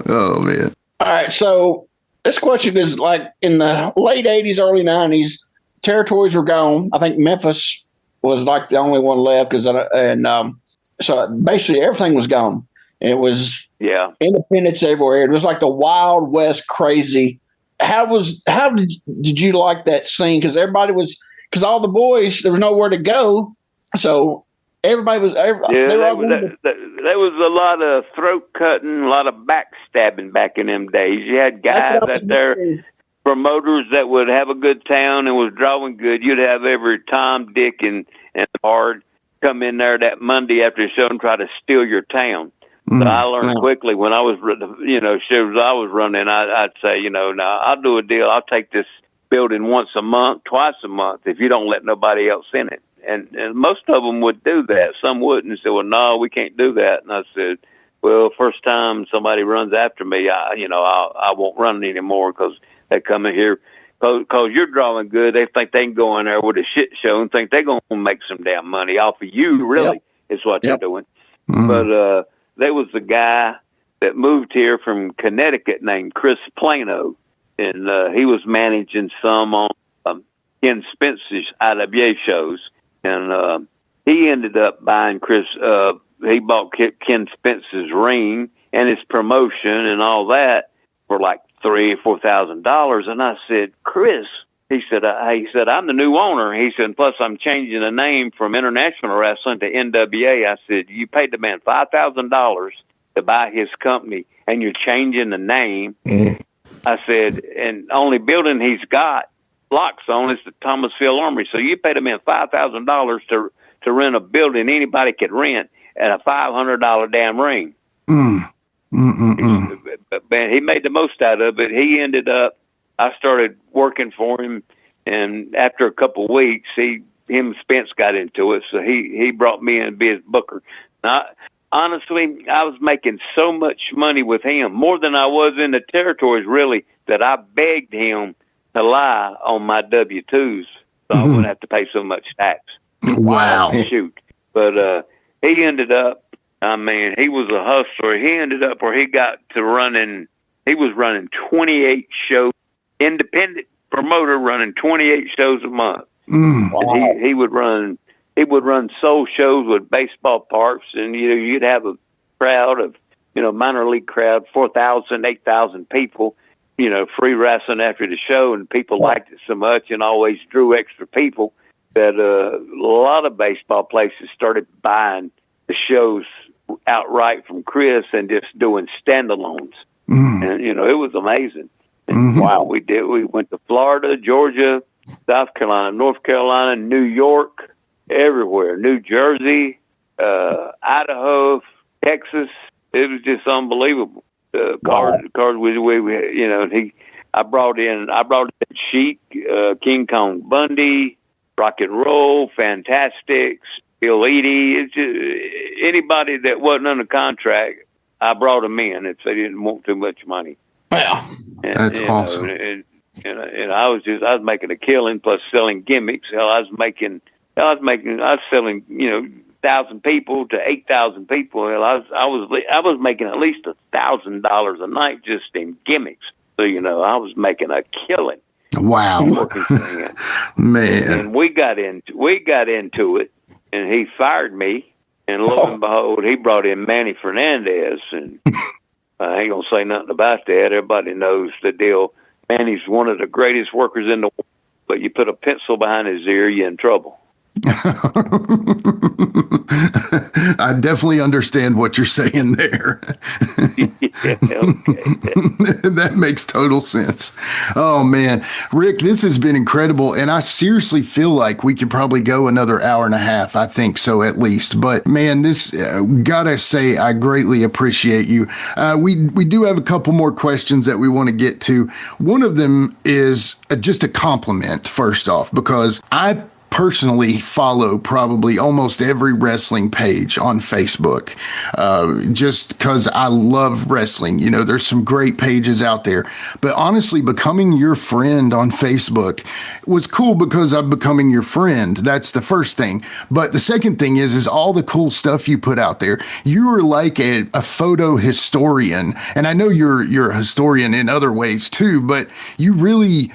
Oh man! All right, so. This question is like in the late 80s, early 90s, territories were gone. I think Memphis was like the only one left so basically everything was gone. It was independents everywhere. It was like the Wild West crazy. How did you like that scene? Because because all the boys, there was nowhere to go. So everybody was. There was a lot of throat cutting, a lot of backstabbing back in them days. You had guys out there. promoters that would have a good town and was drawing good, you'd have every Tom, Dick, and Hard come in there that Monday after the show and try to steal your town. So I learned quickly when I was, shows I was running, I'd say, now I'll do a deal. I'll take this building once a month, twice a month, if you don't let nobody else in it. And most of them would do that. Some wouldn't. Say, well, no, we can't do that. And I said, well, first time somebody runs after me, I won't run anymore because they come in here. Because you're drawing good, they think they can go in there with a shit show and think they're going to make some damn money off of you, really, is what they're doing. But there was a guy that moved here from Connecticut named Chris Plano, and he was managing some on Ken Spence's IWA shows. And he ended up buying he bought Ken Spence's ring and his promotion and all that for like $3,000 or $4,000. And I said, Chris, he said, I'm the new owner. He said, plus I'm changing the name from International Wrestling to NWA. I said, you paid the man $5,000 to buy his company and you're changing the name. I said, and only building he's got locks on is the Thomasville Armory. So you paid him in $5,000 to rent a building anybody could rent at a $500 damn ring. But he made the most out of it. He ended up, I started working for him, and after a couple of weeks, him and Spence got into it, so he brought me in to be his booker. Now, honestly, I was making so much money with him, more than I was in the territories, really, that I begged him to lie on my W-2s so I wouldn't have to pay so much tax. Wow. Shoot. But he ended up, he was a hustler. He ended up where he got to he was running 28 shows, independent promoter running 28 shows a month. And he would run soul shows with baseball parks, and you'd have a crowd of, minor league crowd, 4,000, 8,000 people, free wrestling after the show, and people liked it so much and always drew extra people that a lot of baseball places started buying the shows outright from Chris and just doing standalones. And, it was amazing. And, wow. We went to Florida, Georgia, South Carolina, North Carolina, New York, everywhere, New Jersey, Idaho, Texas. It was just unbelievable. Cars I brought in Sheik, King Kong Bundy, Rock and Roll, Fantastics, Bill Eady. It's just anybody that wasn't under contract, I brought them in if they didn't want too much money. Wow, that's awesome. And I was making a killing plus selling gimmicks. I was selling 1,000 people to 8,000 people. I was making at least $1,000 a night just in gimmicks. So I was making a killing. Wow, man! And we got into it, and he fired me. And lo and behold, he brought in Manny Fernandez, and I ain't gonna say nothing about that. Everybody knows the deal. Manny's one of the greatest workers in the world, but you put a pencil behind his ear, you're in trouble. I definitely understand what you're saying there. That makes total sense. Oh man, Rick, this has been incredible, and I seriously feel like we could probably go another hour and a half. I think so, at least. But man, this gotta say, I greatly appreciate you. We do have a couple more questions that we want to get to. One of them is just a compliment, first off, because I personally follow probably almost every wrestling page on Facebook, just because I love wrestling. There's some great pages out there, but honestly, becoming your friend on Facebook was cool because I'm becoming your friend. That's the first thing. But the second thing is all the cool stuff you put out there. You are like a photo historian, and I know you're a historian in other ways too, but you really,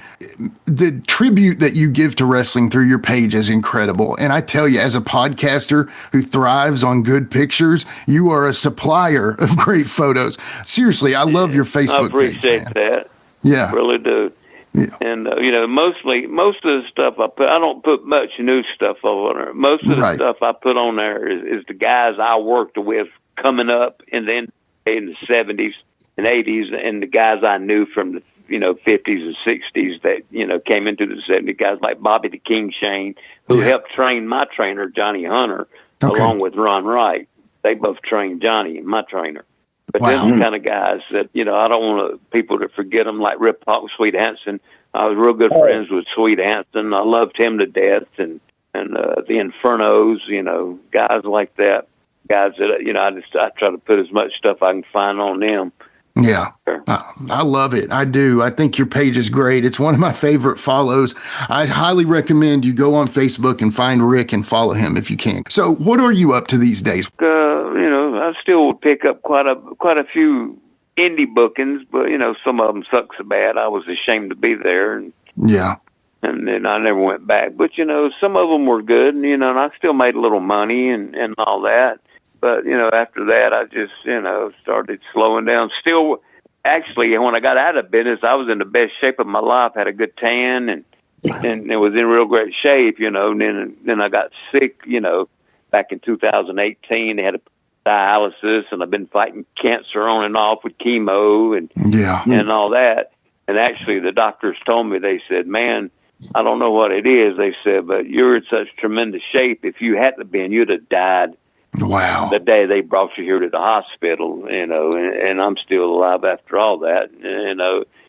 the tribute that you give to wrestling through your page is incredible. And I tell you, as a podcaster who thrives on good pictures, you are a supplier of great photos. Seriously, I love your Facebook page. I appreciate that. Yeah. I really do. Yeah. And, most of the stuff I put, I don't put much new stuff on there. Most of the stuff I put on there is the guys I worked with coming up in the 70s and 80s, and the guys I knew from 50s and 60s that, came into the 70s, guys like Bobby the King Shane, who helped train my trainer, Johnny Hunter, along with Ron Wright. They both trained Johnny, my trainer. But them kind of guys that, I don't want people to forget them, like Rip Hawk and Sweet Hansen. I was real good friends with Sweet Hansen. I loved him to death. And the Infernos, guys like that. Guys that, I try to put as much stuff I can find on them. Yeah, I love it. I do. I think your page is great. It's one of my favorite follows. I highly recommend you go on Facebook and find Rick and follow him if you can. So what are you up to these days? I still pick up quite a few indie bookings, but, some of them suck so bad I was ashamed to be there. And then I never went back. But, some of them were good, and I still made a little money and all that. But, after that, I just, started slowing down. Still, actually, when I got out of business, I was in the best shape of my life, had a good tan, and it was in real great shape, and then I got sick, back in 2018. They had a dialysis, and I've been fighting cancer on and off with chemo and all that. And actually, the doctors told me, they said, man, I don't know what it is. They said, but you're in such tremendous shape. If you hadn't been, you'd have died. Wow. The day they brought you here to the hospital, and I'm still alive after all that.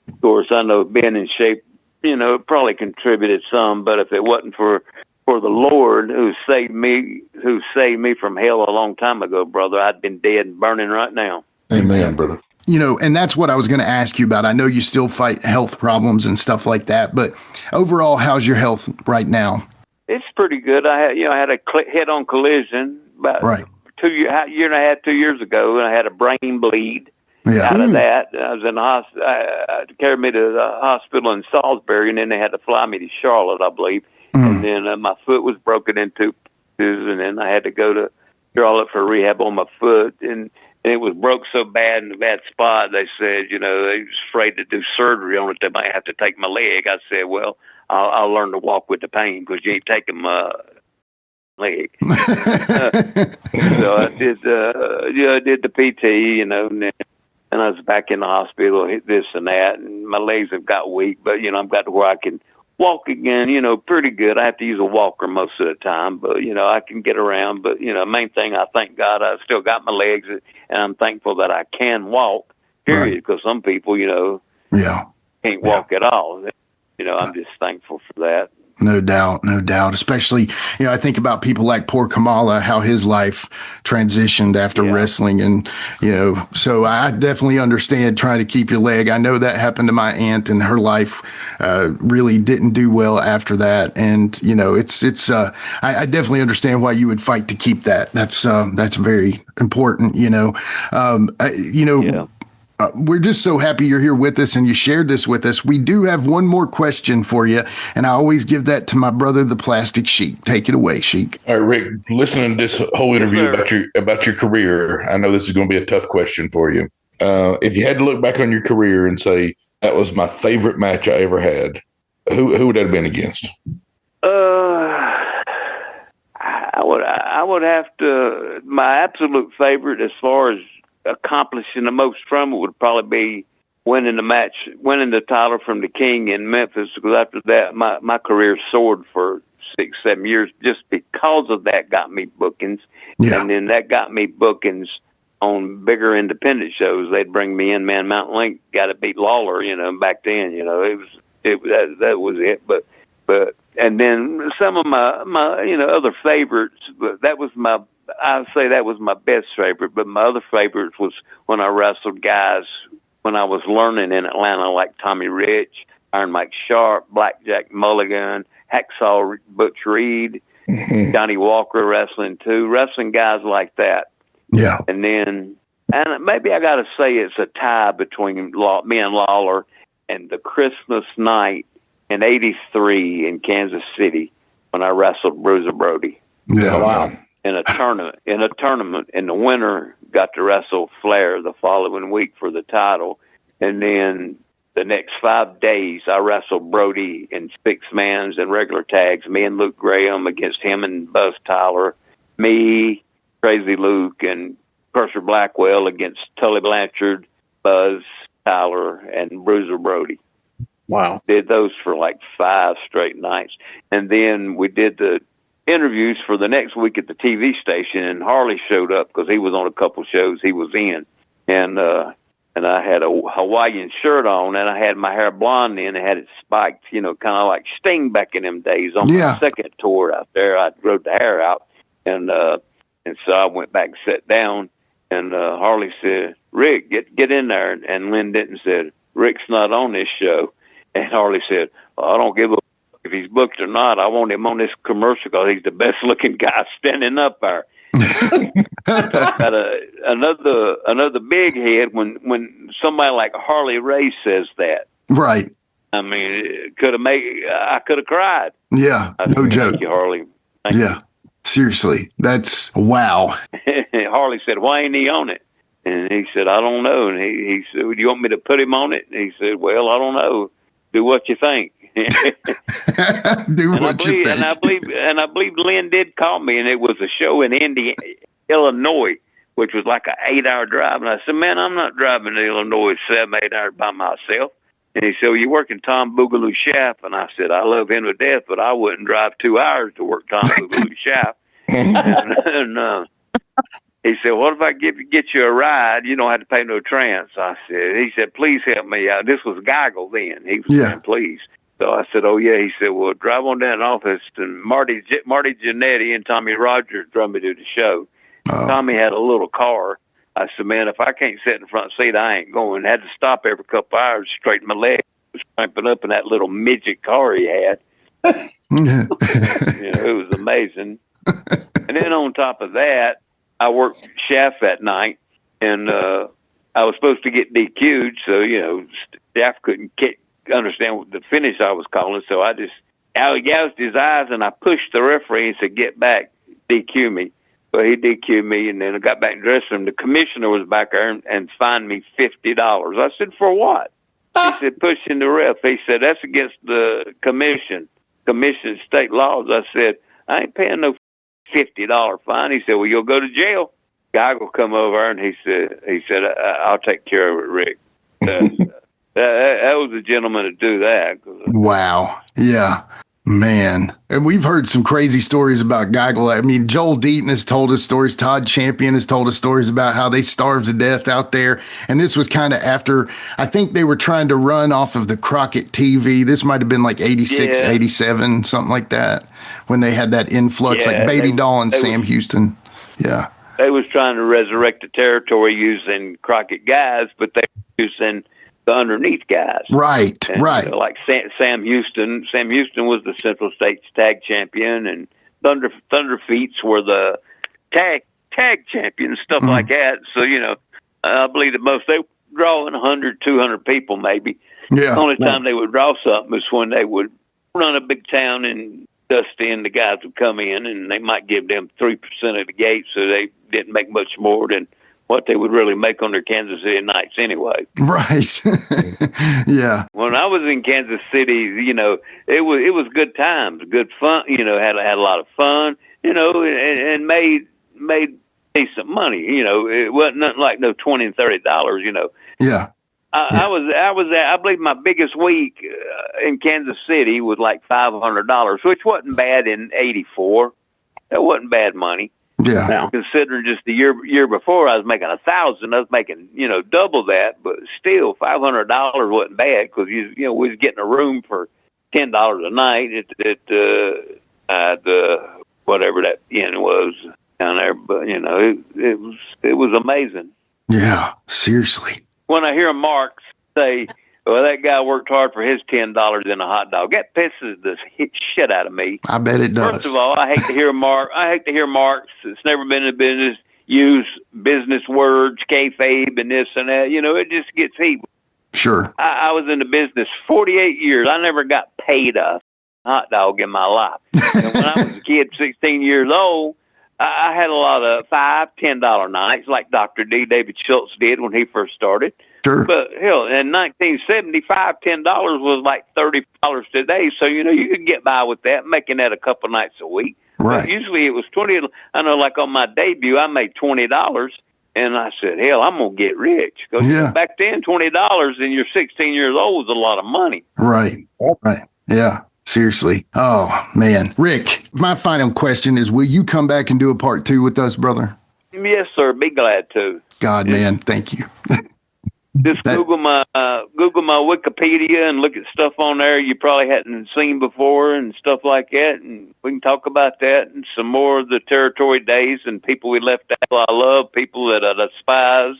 Of course, I know being in shape, it probably contributed some, but if it wasn't for the Lord who saved me from hell a long time ago, brother, I'd been dead and burning right now. Amen, brother. And that's what I was going to ask you about. I know you still fight health problems and stuff like that, but overall, how's your health right now? It's pretty good. I had a head-on collision about year and a half, 2 years ago, and I had a brain bleed out of that. I was in the hospital. They carried me to the hospital in Salisbury, and then they had to fly me to Charlotte, I believe. And then my foot was broken in two pieces, and then I had to go to Charlotte for rehab on my foot. And it was broke so bad in a bad spot, they said, they was afraid to do surgery on it. They might have to take my leg. I said, well, I'll learn to walk with the pain because you ain't taking my leg. So I did the PT, and I was back in the hospital, this and that, and my legs have got weak, but, I've got to where I can walk again, pretty good. I have to use a walker most of the time, but, I can get around. But, main thing, I thank God I still got my legs, and I'm thankful that I can walk, period, because some people, can't walk at all. I'm just thankful for that. No doubt. Especially, I think about people like poor Kamala, how his life transitioned after wrestling. And, so I definitely understand trying to keep your leg. I know that happened to my aunt, and her life really didn't do well after that. And, I definitely understand why you would fight to keep that. That's very important, We're just so happy you're here with us and you shared this with us. We do have one more question for you, and I always give that to my brother, the Plastic Sheik. Take it away, Sheik. All right, Rick, listening to this whole interview about your career, I know this is going to be a tough question for you. If you had to look back on your career and say, that was my favorite match I ever had, who would that have been against? I would have to, my absolute favorite as far as accomplishing the most from it would probably be winning the title from the King in Memphis, because after that my career soared for 6-7 years just because of that. Got me bookings, and then that got me bookings on bigger independent shows. They'd bring me in, man, Mountain Link got to beat Lawler, back then, that was it. But and then some of my other favorites, but I would say that was my best favorite, but my other favorites was when I wrestled guys when I was learning in Atlanta, like Tommy Rich, Iron Mike Sharp, Blackjack Mulligan, Hacksaw Butch Reed, Johnny Walker wrestling guys like that. Yeah. And maybe I got to say it's a tie between me and Lawler, and the Christmas night in '83 in Kansas City when I wrestled Bruiser Brody. Yeah, wow. In a tournament, and the winner got to wrestle Flair the following week for the title. And then the next 5 days, I wrestled Brody in 6-mans and regular tags, me and Luke Graham against him and Buzz Tyler, me, Crazy Luke, and Crusher Blackwell against Tully Blanchard, Buzz Tyler, and Bruiser Brody. Wow. Did those for like 5 straight nights. And then we did the interviews for the next week at the TV station, and Harley showed up because he was on a couple shows he was in. And I had a Hawaiian shirt on, and I had my hair blonde in and had it spiked, kind of like Sting back in them days. On my second tour out there, I rode the hair out. And so I went back and sat down, and Harley said, "Rick, get in there." And Lynn Denton said, "Rick's not on this show." And Harley said, "Well, I don't give a if he's booked or not. I want him on this commercial because he's the best-looking guy standing up there." Got another big head when somebody like Harley Race says that. Right. I mean, I could have cried. Yeah, no joke. Thank you, Harley. Thank you. Seriously, that's wow. Harley said, "Why ain't he on it?" And he said, "I don't know." And he said, "Do you want me to put him on it?" And he said, "Well, I don't know. Do what you think." Do what you think. And I believe Lynn did call me, and it was a show in Illinois, which was like an 8-hour drive. And I said, "Man, I'm not driving to Illinois 7-8 hours by myself." And he said, "Well, you working Tom Boogaloo Shaft?" And I said, "I love him to death, but I wouldn't drive 2 hours to work Tom Boogaloo Shaft." and he said, "What if I get you a ride? You don't have to pay no trans." He said, "Please help me out." This was Geigle then. He was saying, "Please." So I said, "Oh, yeah." He said, "Well, drive on down to the office." And Marty Jannetty and Tommy Rogers drove me to the show. Tommy had a little car. I said, "Man, if I can't sit in the front seat, I ain't going." Had to stop every couple hours to straighten my legs. Was cramping up in that little midget car he had. It was amazing. And then on top of that, I worked shaft that night, and I was supposed to get DQ'd, so, staff couldn't understand what the finish I was calling, so I gouged his eyes, and I pushed the referee and said, "Get back, DQ me." So he DQ'd me, and then I got back in the dressing room. The commissioner was back there and fined me $50. I said, "For what?" He said, "Pushing the ref." He said, "That's against the commission state laws." I said, "I ain't paying no $50 fine." He said, "Well, you'll go to jail." Guy will come over, and he said, "I'll take care of it, Rick." That was a gentleman to do that. Wow. Yeah. Man. And we've heard some crazy stories about Geigle. I mean, Joel Deaton has told us stories. Todd Champion has told us stories about how they starved to death out there. And this was kind of after, I think they were trying to run off of the Crockett TV. This might have been like 86, 87, something like that, when they had that influx, like Baby Doll and Sam Houston. Yeah. They was trying to resurrect the territory using Crockett guys, but they were using the underneath guys. Right, and, right. Like Sam Houston. Sam Houston was the Central States tag champion, and Thunder Feets were the tag champions, stuff like that. So, I believe the most they were drawing 100, 200 people maybe. Yeah. The only time they would draw something was when they would run a big town and Dusty and the guys would come in, and they might give them 3% of the gate, so they didn't make much more than what they would really make on their Kansas City nights anyway. Right. Yeah. When I was in Kansas City, it was good times, good fun. Had a lot of fun. And made decent money. It wasn't nothing like no $20 and $30. Yeah. I believe my biggest week in Kansas City was like $500, which wasn't bad in '84. That wasn't bad money. Yeah. Considering just the year before I was making $1,000, I was making double that, but still $500 wasn't bad because we was getting a room for $10 a night at the whatever that inn was down there. But it was amazing. Yeah, seriously. When I hear Mark say, "Well, that guy worked hard for his $10 in a hot dog," that pisses the shit out of me. I bet it does. First of all, I hate to hear Mark that's never been in business use business words, kayfabe, and this and that. It just gets heat. Sure. I was in the business 48 years. I never got paid a hot dog in my life. And when I was a kid, 16 years old, I had a lot of $5, $10 nights, like Dr. D. David Schultz did when he first started. Sure. But hell, in 1975, $10 was like $30 today. So you could get by with that, making that a couple nights a week. Right. But usually it was $20. I know, like on my debut, I made $20, And I said, hell, I'm going to get rich. Because back then, $20 and you're 16 years old was a lot of money. Right. Yeah. Seriously. Oh, man. Rick, my final question is, will you come back and do a part 2 with us, brother? Yes, sir. Be glad to. God, man. Thank you. Just Google my Wikipedia and look at stuff on there you probably hadn't seen before and stuff like that, and we can talk about that and some more of the territory days and people we left out. I love people that I despise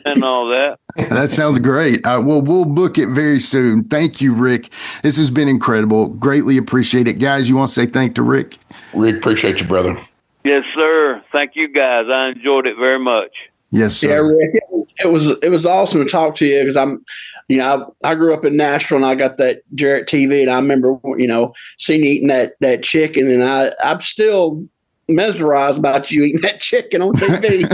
and all that. That sounds great. We'll book it very soon. Thank you, Rick. This has been incredible. Greatly appreciate it, guys. You want to say thank to Rick? Rick, appreciate you, brother. Yes, sir. Thank you, guys. I enjoyed it very much. Yes, sir. Yeah, Rick, it was awesome to talk to you because I grew up in Nashville and I got that Jarrett TV and I remember, seeing you eating that chicken and I'm still mesmerized about you eating that chicken on TV.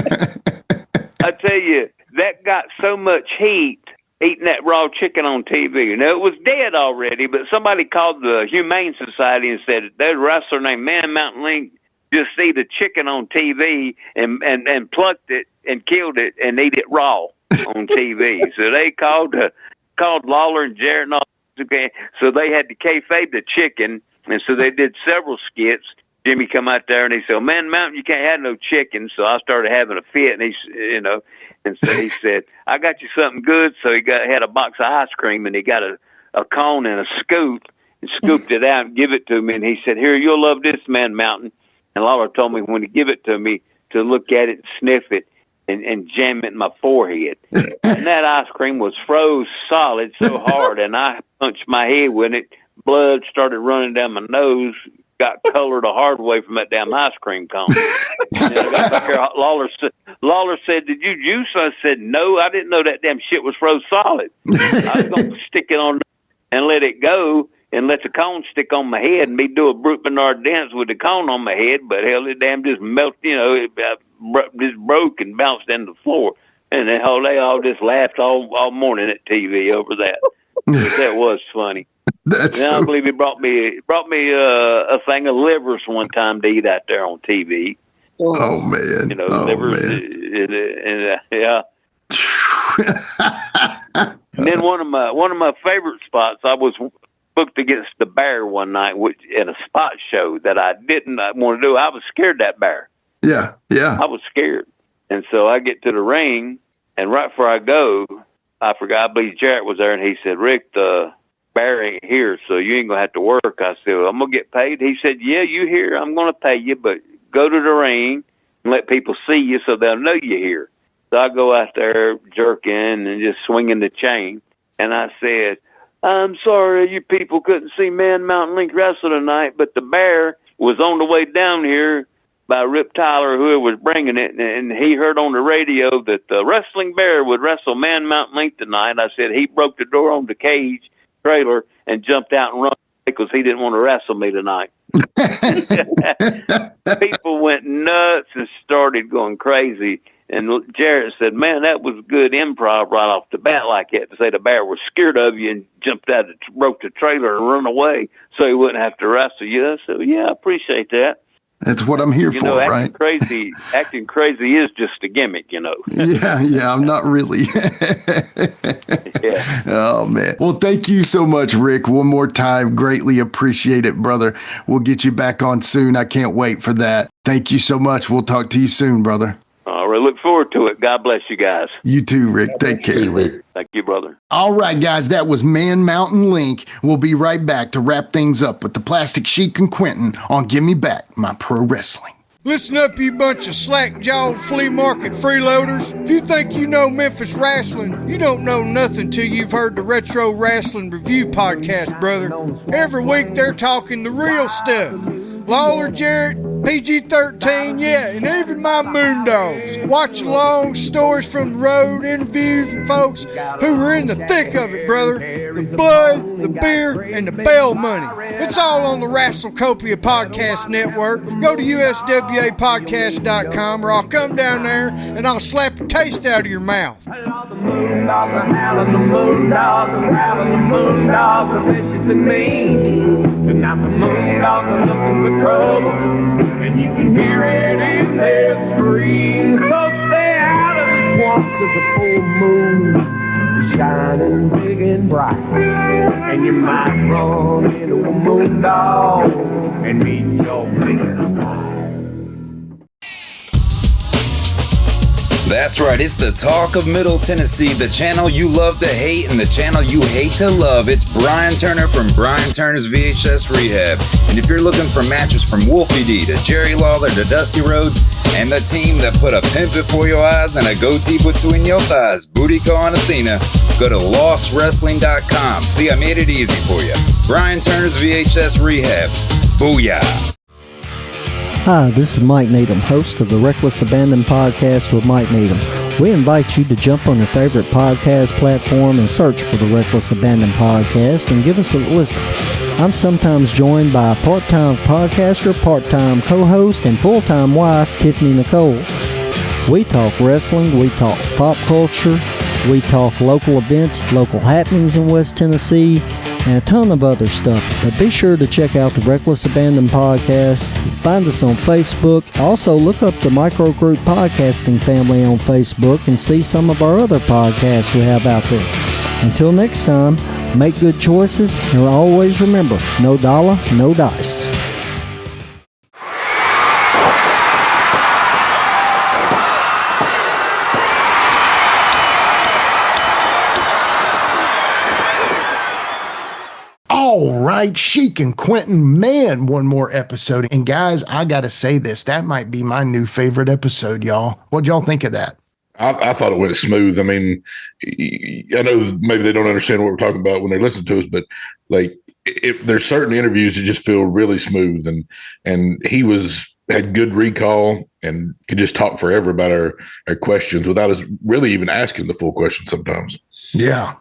I tell you, that got so much heat eating that raw chicken on TV. Now, it was dead already, but somebody called the Humane Society and said there's a wrestler named Man Mountain Link just eat a chicken on TV and plucked it and killed it and ate it raw on TV. So they called Lawler and Jarrett and all. Okay, so they had to kayfabe the chicken, and so they did several skits. Jimmy come out there and he said, "Man, Mountain, you can't have no chicken." So I started having a fit, and and so he said, "I got you something good." So he had a box of ice cream, and he got a cone and a scoop and scooped it out and give it to me, and he said, "Here, you'll love this, Man Mountain." And Lawler told me when he give it to me to look at it and sniff it and jam it in my forehead. And that ice cream was froze solid so hard, and I punched my head with it. Blood started running down my nose, got colored a hard way from that damn ice cream cone. And I got back here, Lawler said, "Did you juice?" I said, "No, I didn't know that damn shit was froze solid. I was going to stick it on and let it go. And let the cone stick on my head and me do a Brute Bernard dance with the cone on my head, but hell, it damn just melted, it just broke and bounced into the floor. And they all just laughed all morning at TV over that. That was funny. I believe he brought me a thing of livers one time to eat out there on TV. Oh man! Livers, yeah. And then one of my favorite spots, I was booked against the bear one night in a spot show that I didn't want to do. I was scared of that bear. Yeah. I was scared. And so I get to the ring, and right before I go, I forgot, I believe Jarrett was there, and he said, "Rick, the bear ain't here, so you ain't going to have to work." I said, "Well, I'm going to get paid." He said, "Yeah, you here. I'm going to pay you, but go to the ring and let people see you so they'll know you're here." So I go out there jerking and just swinging the chain, and I said, "I'm sorry you people couldn't see Man Mountain Link wrestle tonight, but the bear was on the way down here by Rip Tyler, whoever was bringing it, and he heard on the radio that the wrestling bear would wrestle Man Mountain Link tonight." I said, "He broke the door on the cage trailer and jumped out and run because he didn't want to wrestle me tonight." People went nuts and started going crazy. And Jarrett said, "Man, that was good improv right off the bat like that, to say the bear was scared of you and jumped out and broke the trailer and run away so he wouldn't have to wrestle you." I said, "Yeah, I appreciate that." That's what I'm here for, right? Acting crazy is just a gimmick, Yeah, I'm not really. Yeah. Oh, man. Well, thank you so much, Rick. One more time. Greatly appreciate it, brother. We'll get you back on soon. I can't wait for that. Thank you so much. We'll talk to you soon, brother. All right, look forward to it. God bless you guys. You too, Rick. Take care. See you, Rick. Thank you, brother. All right, guys, that was Man Mountain Link. We'll be right back to wrap things up with the Plastic Sheik and Quinton on Give Me Back My Pro Wrestling. Listen up, you bunch of slack-jawed flea market freeloaders. If you think you know Memphis wrestling, you don't know nothing till you've heard the Retro Wrestling Review podcast, brother. Every week they're talking the real stuff. Lawler, Jarrett, PG-13, yeah, and even my Moondogs. Watch along, stories from the road, interviews with folks who were in the thick of it, brother. The blood, the beer, and the bail money. It's all on the Wrestlecopia Podcast Network. Go to uswapodcast.com or I'll come down there and I'll slap the taste out of your mouth. The Moondogs are having the Moondogs are having the Moondogs are vicious and mean. Tonight the Moondogs are looking for trouble, and you can hear it in their scream. So stay out. once there's a full moon shining big and bright, and you might run into a moon dog and meet your fate. That's right, it's the talk of Middle Tennessee, the channel you love to hate and the channel you hate to love. It's Brian Turner from Brian Turner's VHS Rehab. And if you're looking for matches from Wolfie D to Jerry Lawler to Dusty Rhodes and the team that put a pimp before your eyes and a goatee between your thighs, Booty Call and Athena, go to lostwrestling.com. See, I made it easy for you. Brian Turner's VHS Rehab. Booyah. Hi, this is Mike Needham, host of the Reckless Abandon podcast with Mike Needham. We invite you to jump on your favorite podcast platform and search for the Reckless Abandon podcast and give us a listen. I'm sometimes joined by a part-time podcaster, part-time co-host, and full-time wife, Tiffany Nicole. We talk wrestling, we talk pop culture, we talk local events, local happenings in West Tennessee, and a ton of other stuff. But be sure to check out the Reckless Abandon podcast. Find us on Facebook. Also, look up the Microgroup Podcasting family on Facebook and see some of our other podcasts we have out there. Until next time, make good choices and always remember, no dollar, no dice. All right, Sheik and Quinton, man, one more episode. And guys, I got to say this, that might be my new favorite episode, y'all. What'd y'all think of that? I thought it went smooth. I mean, I know maybe they don't understand what we're talking about when they listen to us, but like there's certain interviews that just feel really smooth, and he had good recall and could just talk forever about our questions without us really even asking the full question sometimes. Yeah,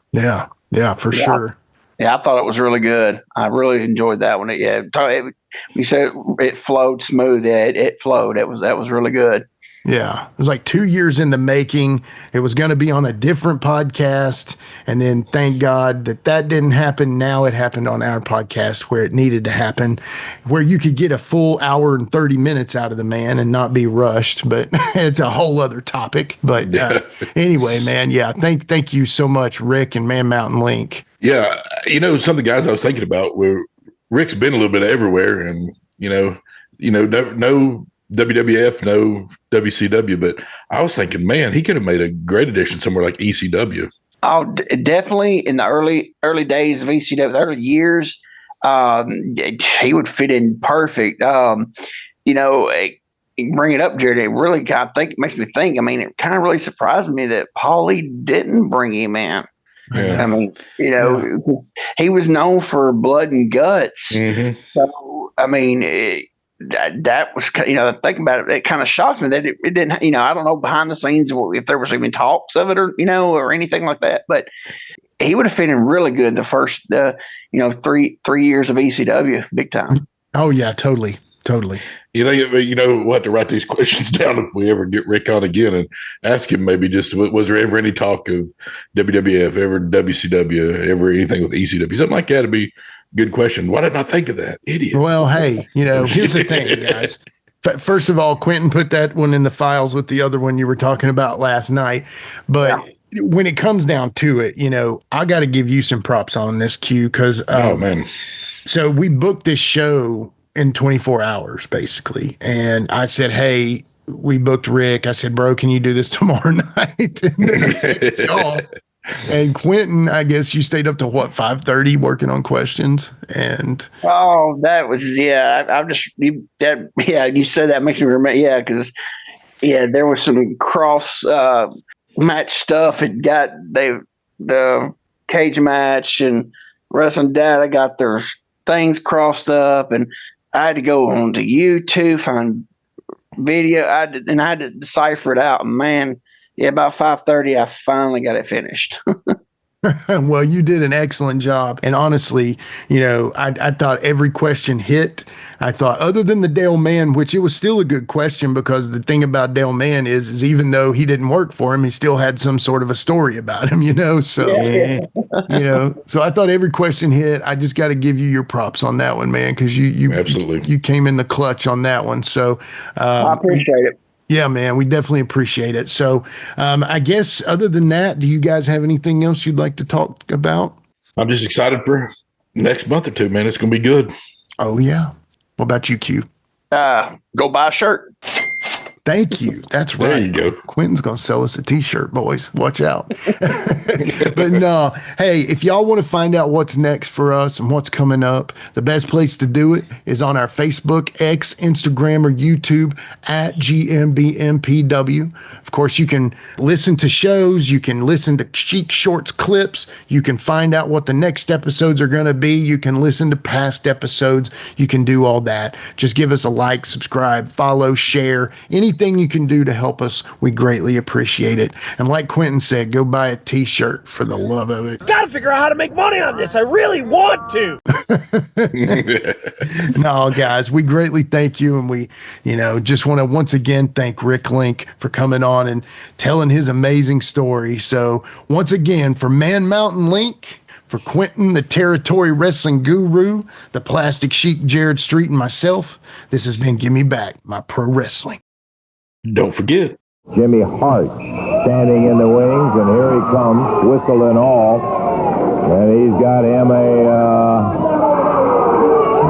for sure. Yeah, I thought it was really good. I really enjoyed that one. You said it flowed smooth. Yeah, it flowed. That was really good. Yeah, it was like 2 years in the making. It was going to be on a different podcast, and then thank God that didn't happen. Now it happened on our podcast where it needed to happen, where you could get a full hour and 30 minutes out of the man and not be rushed. But it's a whole other topic. But anyway, man, yeah, thank you so much, Rick and Man Mountain Link. Yeah, some of the guys I was thinking about were Rick's been a little bit everywhere, and no WWF, no WCW, but I was thinking, man, he could have made a great addition somewhere like ECW. Oh, definitely in the early days of ECW, the early years, he would fit in perfect. Bring it up, Jared. It really, it makes me think. I mean, it kind of really surprised me that Paulie didn't bring him in. Yeah. I mean, he was known for blood and guts. Mm-hmm. So, I mean, that was, think about it. It kind of shocks me that it didn't, I don't know behind the scenes if there was even talks of it or anything like that, but he would have fit in really good the first, 3 years of ECW, big time. Oh yeah, totally. We'll have to write these questions down if we ever get Rick on again and ask him maybe just, was there ever any talk of WWF, ever WCW, ever anything with ECW? Something like that would be a good question. Why didn't I think of that? Idiot. Well, hey, here's the thing, guys. First of all, Quinton put that one in the files with the other one you were talking about last night. But when it comes down to it, I got to give you some props on this, Q, because oh man. So we booked this show in 24 hours, basically. And I said, hey, we booked Rick. I said, bro, can you do this tomorrow night? And then I texted y'all. And Quinton, I guess you stayed up to 5:30 working on questions. And that was, you said that makes me remember. Yeah. Cause there was some cross match stuff. It got the cage match and Wrestling Data got their things crossed up, and I had to go on to YouTube, find video. I had to decipher it out. Man, about 5:30, I finally got it finished. Well, you did an excellent job. And honestly, I thought every question hit. I thought, other than the Dale Mann, which it was still a good question, because the thing about Dale Mann is even though he didn't work for him, he still had some sort of a story about him, So, so I thought every question hit. I just got to give you your props on that one, man, because you absolutely you came in the clutch on that one. So I appreciate it. Yeah, man, we definitely appreciate it. So I guess other than that, do you guys have anything else you'd like to talk about? I'm just excited for next month or two, man. It's going to be good. Oh, yeah. What about you, Q? Go buy a shirt. Thank you. That's right. There you go. Quinton's going to sell us a t-shirt, boys. Watch out. But no, hey, if y'all want to find out what's next for us and what's coming up, the best place to do it is on our Facebook, X, Instagram, or YouTube at GMBMPW. Of course, you can listen to shows. You can listen to Sheik Shorts clips. You can find out what the next episodes are going to be. You can listen to past episodes. You can do all that. Just give us a like, subscribe, follow, share, anything you can do to help us. We greatly appreciate it. And like Quinton said, go buy a t-shirt for the love of it. Gotta figure out how to make money on this. I really want to. No, guys, we greatly thank you. And we, just want to once again thank Rick Link for coming on and telling his amazing story. So once again, for Man Mountain Link, for Quinton, the Territory Wrestling Guru, the Plastic Sheik, Jared Street, and myself, this has been Give Me Back, My Pro Wrestling. Don't forget. Jimmy Hart standing in the wings, and here he comes, whistle and all. And he's got him a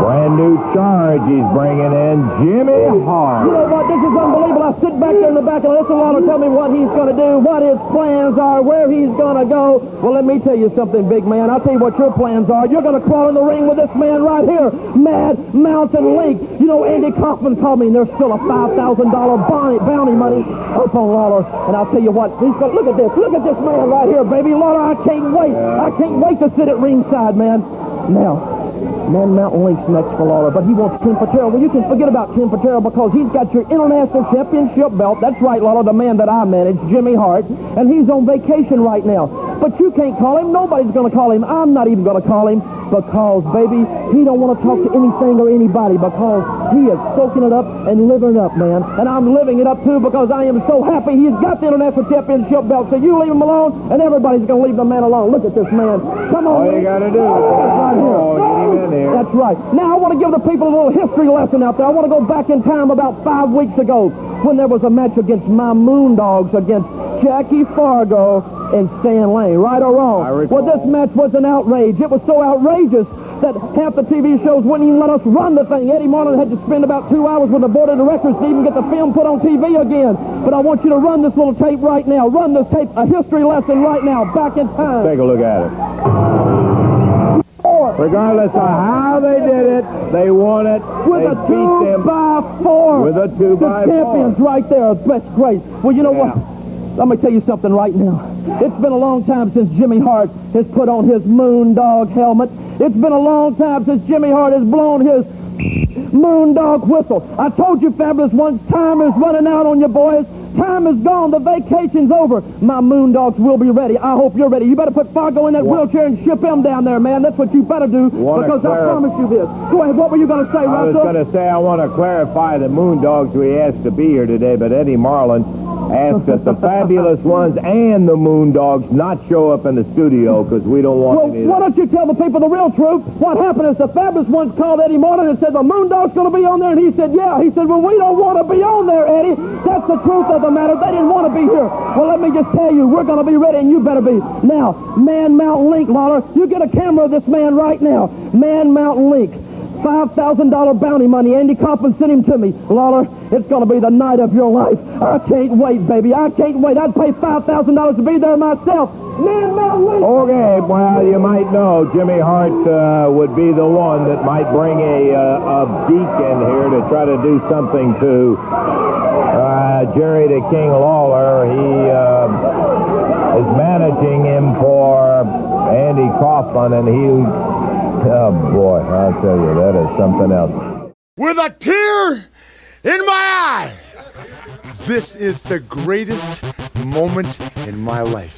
brand new charge he's bringing in, Jimmy Hart. You know what? This is unbelievable. I sit back there in the back and listen to Lawler tell me what he's going to do, what his plans are, where he's going to go. Well, let me tell you something, big man. I'll tell you what your plans are. You're going to crawl in the ring with this man right here, Mad Mountain Link. You know, Andy Kaufman called me, and there's still a $5,000 bounty money up on Lawler. And I'll tell you what, he's going to look at this. Look at this man right here, baby. Lawler, I can't wait. I can't wait to sit at ringside, man. Now, Man Mountain Link's next for Lawler, but he wants Ken Patera. Well, you can forget about Ken Patera because he's got your international championship belt. That's right, Lawler, the man that I manage, Jimmy Hart, and he's on vacation right now. But you can't call him. Nobody's going to call him. I'm not even going to call him because, baby, he don't want to talk to anything or anybody because he is soaking it up and living it up, man. And I'm living it up, too, because I am so happy he's got the international championship belt. So you leave him alone, and everybody's going to leave the man alone. Look at this man. Come on. All you got to do is right here. get him in there. That's right. Now I want to give the people a little history lesson out there. I want to go back in time about 5 weeks ago when there was a match against my Moondogs against Jackie Fargo and Stan Lane. Right or wrong? Well, this match was an outrage. It was so outrageous that half the TV shows wouldn't even let us run the thing. Eddie Marlin had to spend about 2 hours with the board of directors to even get the film put on TV again. But I want you to run this little tape right now. Run this tape, a history lesson right now, back in time. Take a look at it. Regardless of how they did it, they won it. With a 2x4. With a 2x4. The champions right there. That's great. Well, you know what? Let me tell you something right now. It's been a long time since Jimmy Hart has put on his Moondog helmet. It's been a long time since Jimmy Hart has blown his Moondog whistle. I told you, Fabulous Ones, time is running out on you boys. Time is gone. The vacation's over. My Moondogs will be ready. I hope you're ready. You better put Fargo in that wheelchair and ship him down there, man. That's what you better do because I promise you this. Go ahead. What were you going to say, Russell? I was going to say I want to clarify the Moondogs we asked to be here today, but Eddie Marlin asked that the Fabulous Ones and the Moondogs not show up in the studio because we don't want any of that. Why don't you tell the people the real truth? What happened is the Fabulous Ones called Eddie Marlin and said the Moondog's going to be on there, and he said, yeah. He said, well, we don't want to be on there, Eddie. That's the truth of the matter. They didn't want to be here. Well, let me just tell you, we're going to be ready, and you better be. Now, Man Mountain Link, Lawler, you get a camera of this man right now. Man Mountain Link. $5,000 bounty money. Andy Kaufman sent him to me. Lawler, it's going to be the night of your life. I can't wait, baby. I can't wait. I'd pay $5,000 to be there myself. Man, Mountain Link. Okay, well, you might know Jimmy Hart would be the one that might bring a beacon here to try to do something to Jerry the King Lawler. He is managing him for Andy Kaufman, and he... Oh, boy, I'll tell you, that is something else. With a tear in my eye, this is the greatest moment in my life.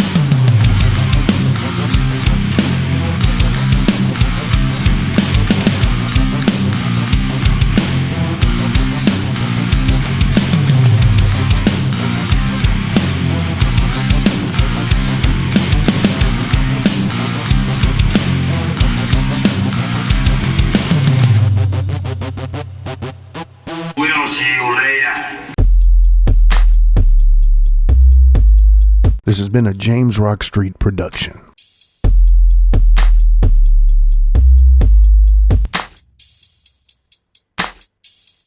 We'll see you later. This has been a James Rock Street production.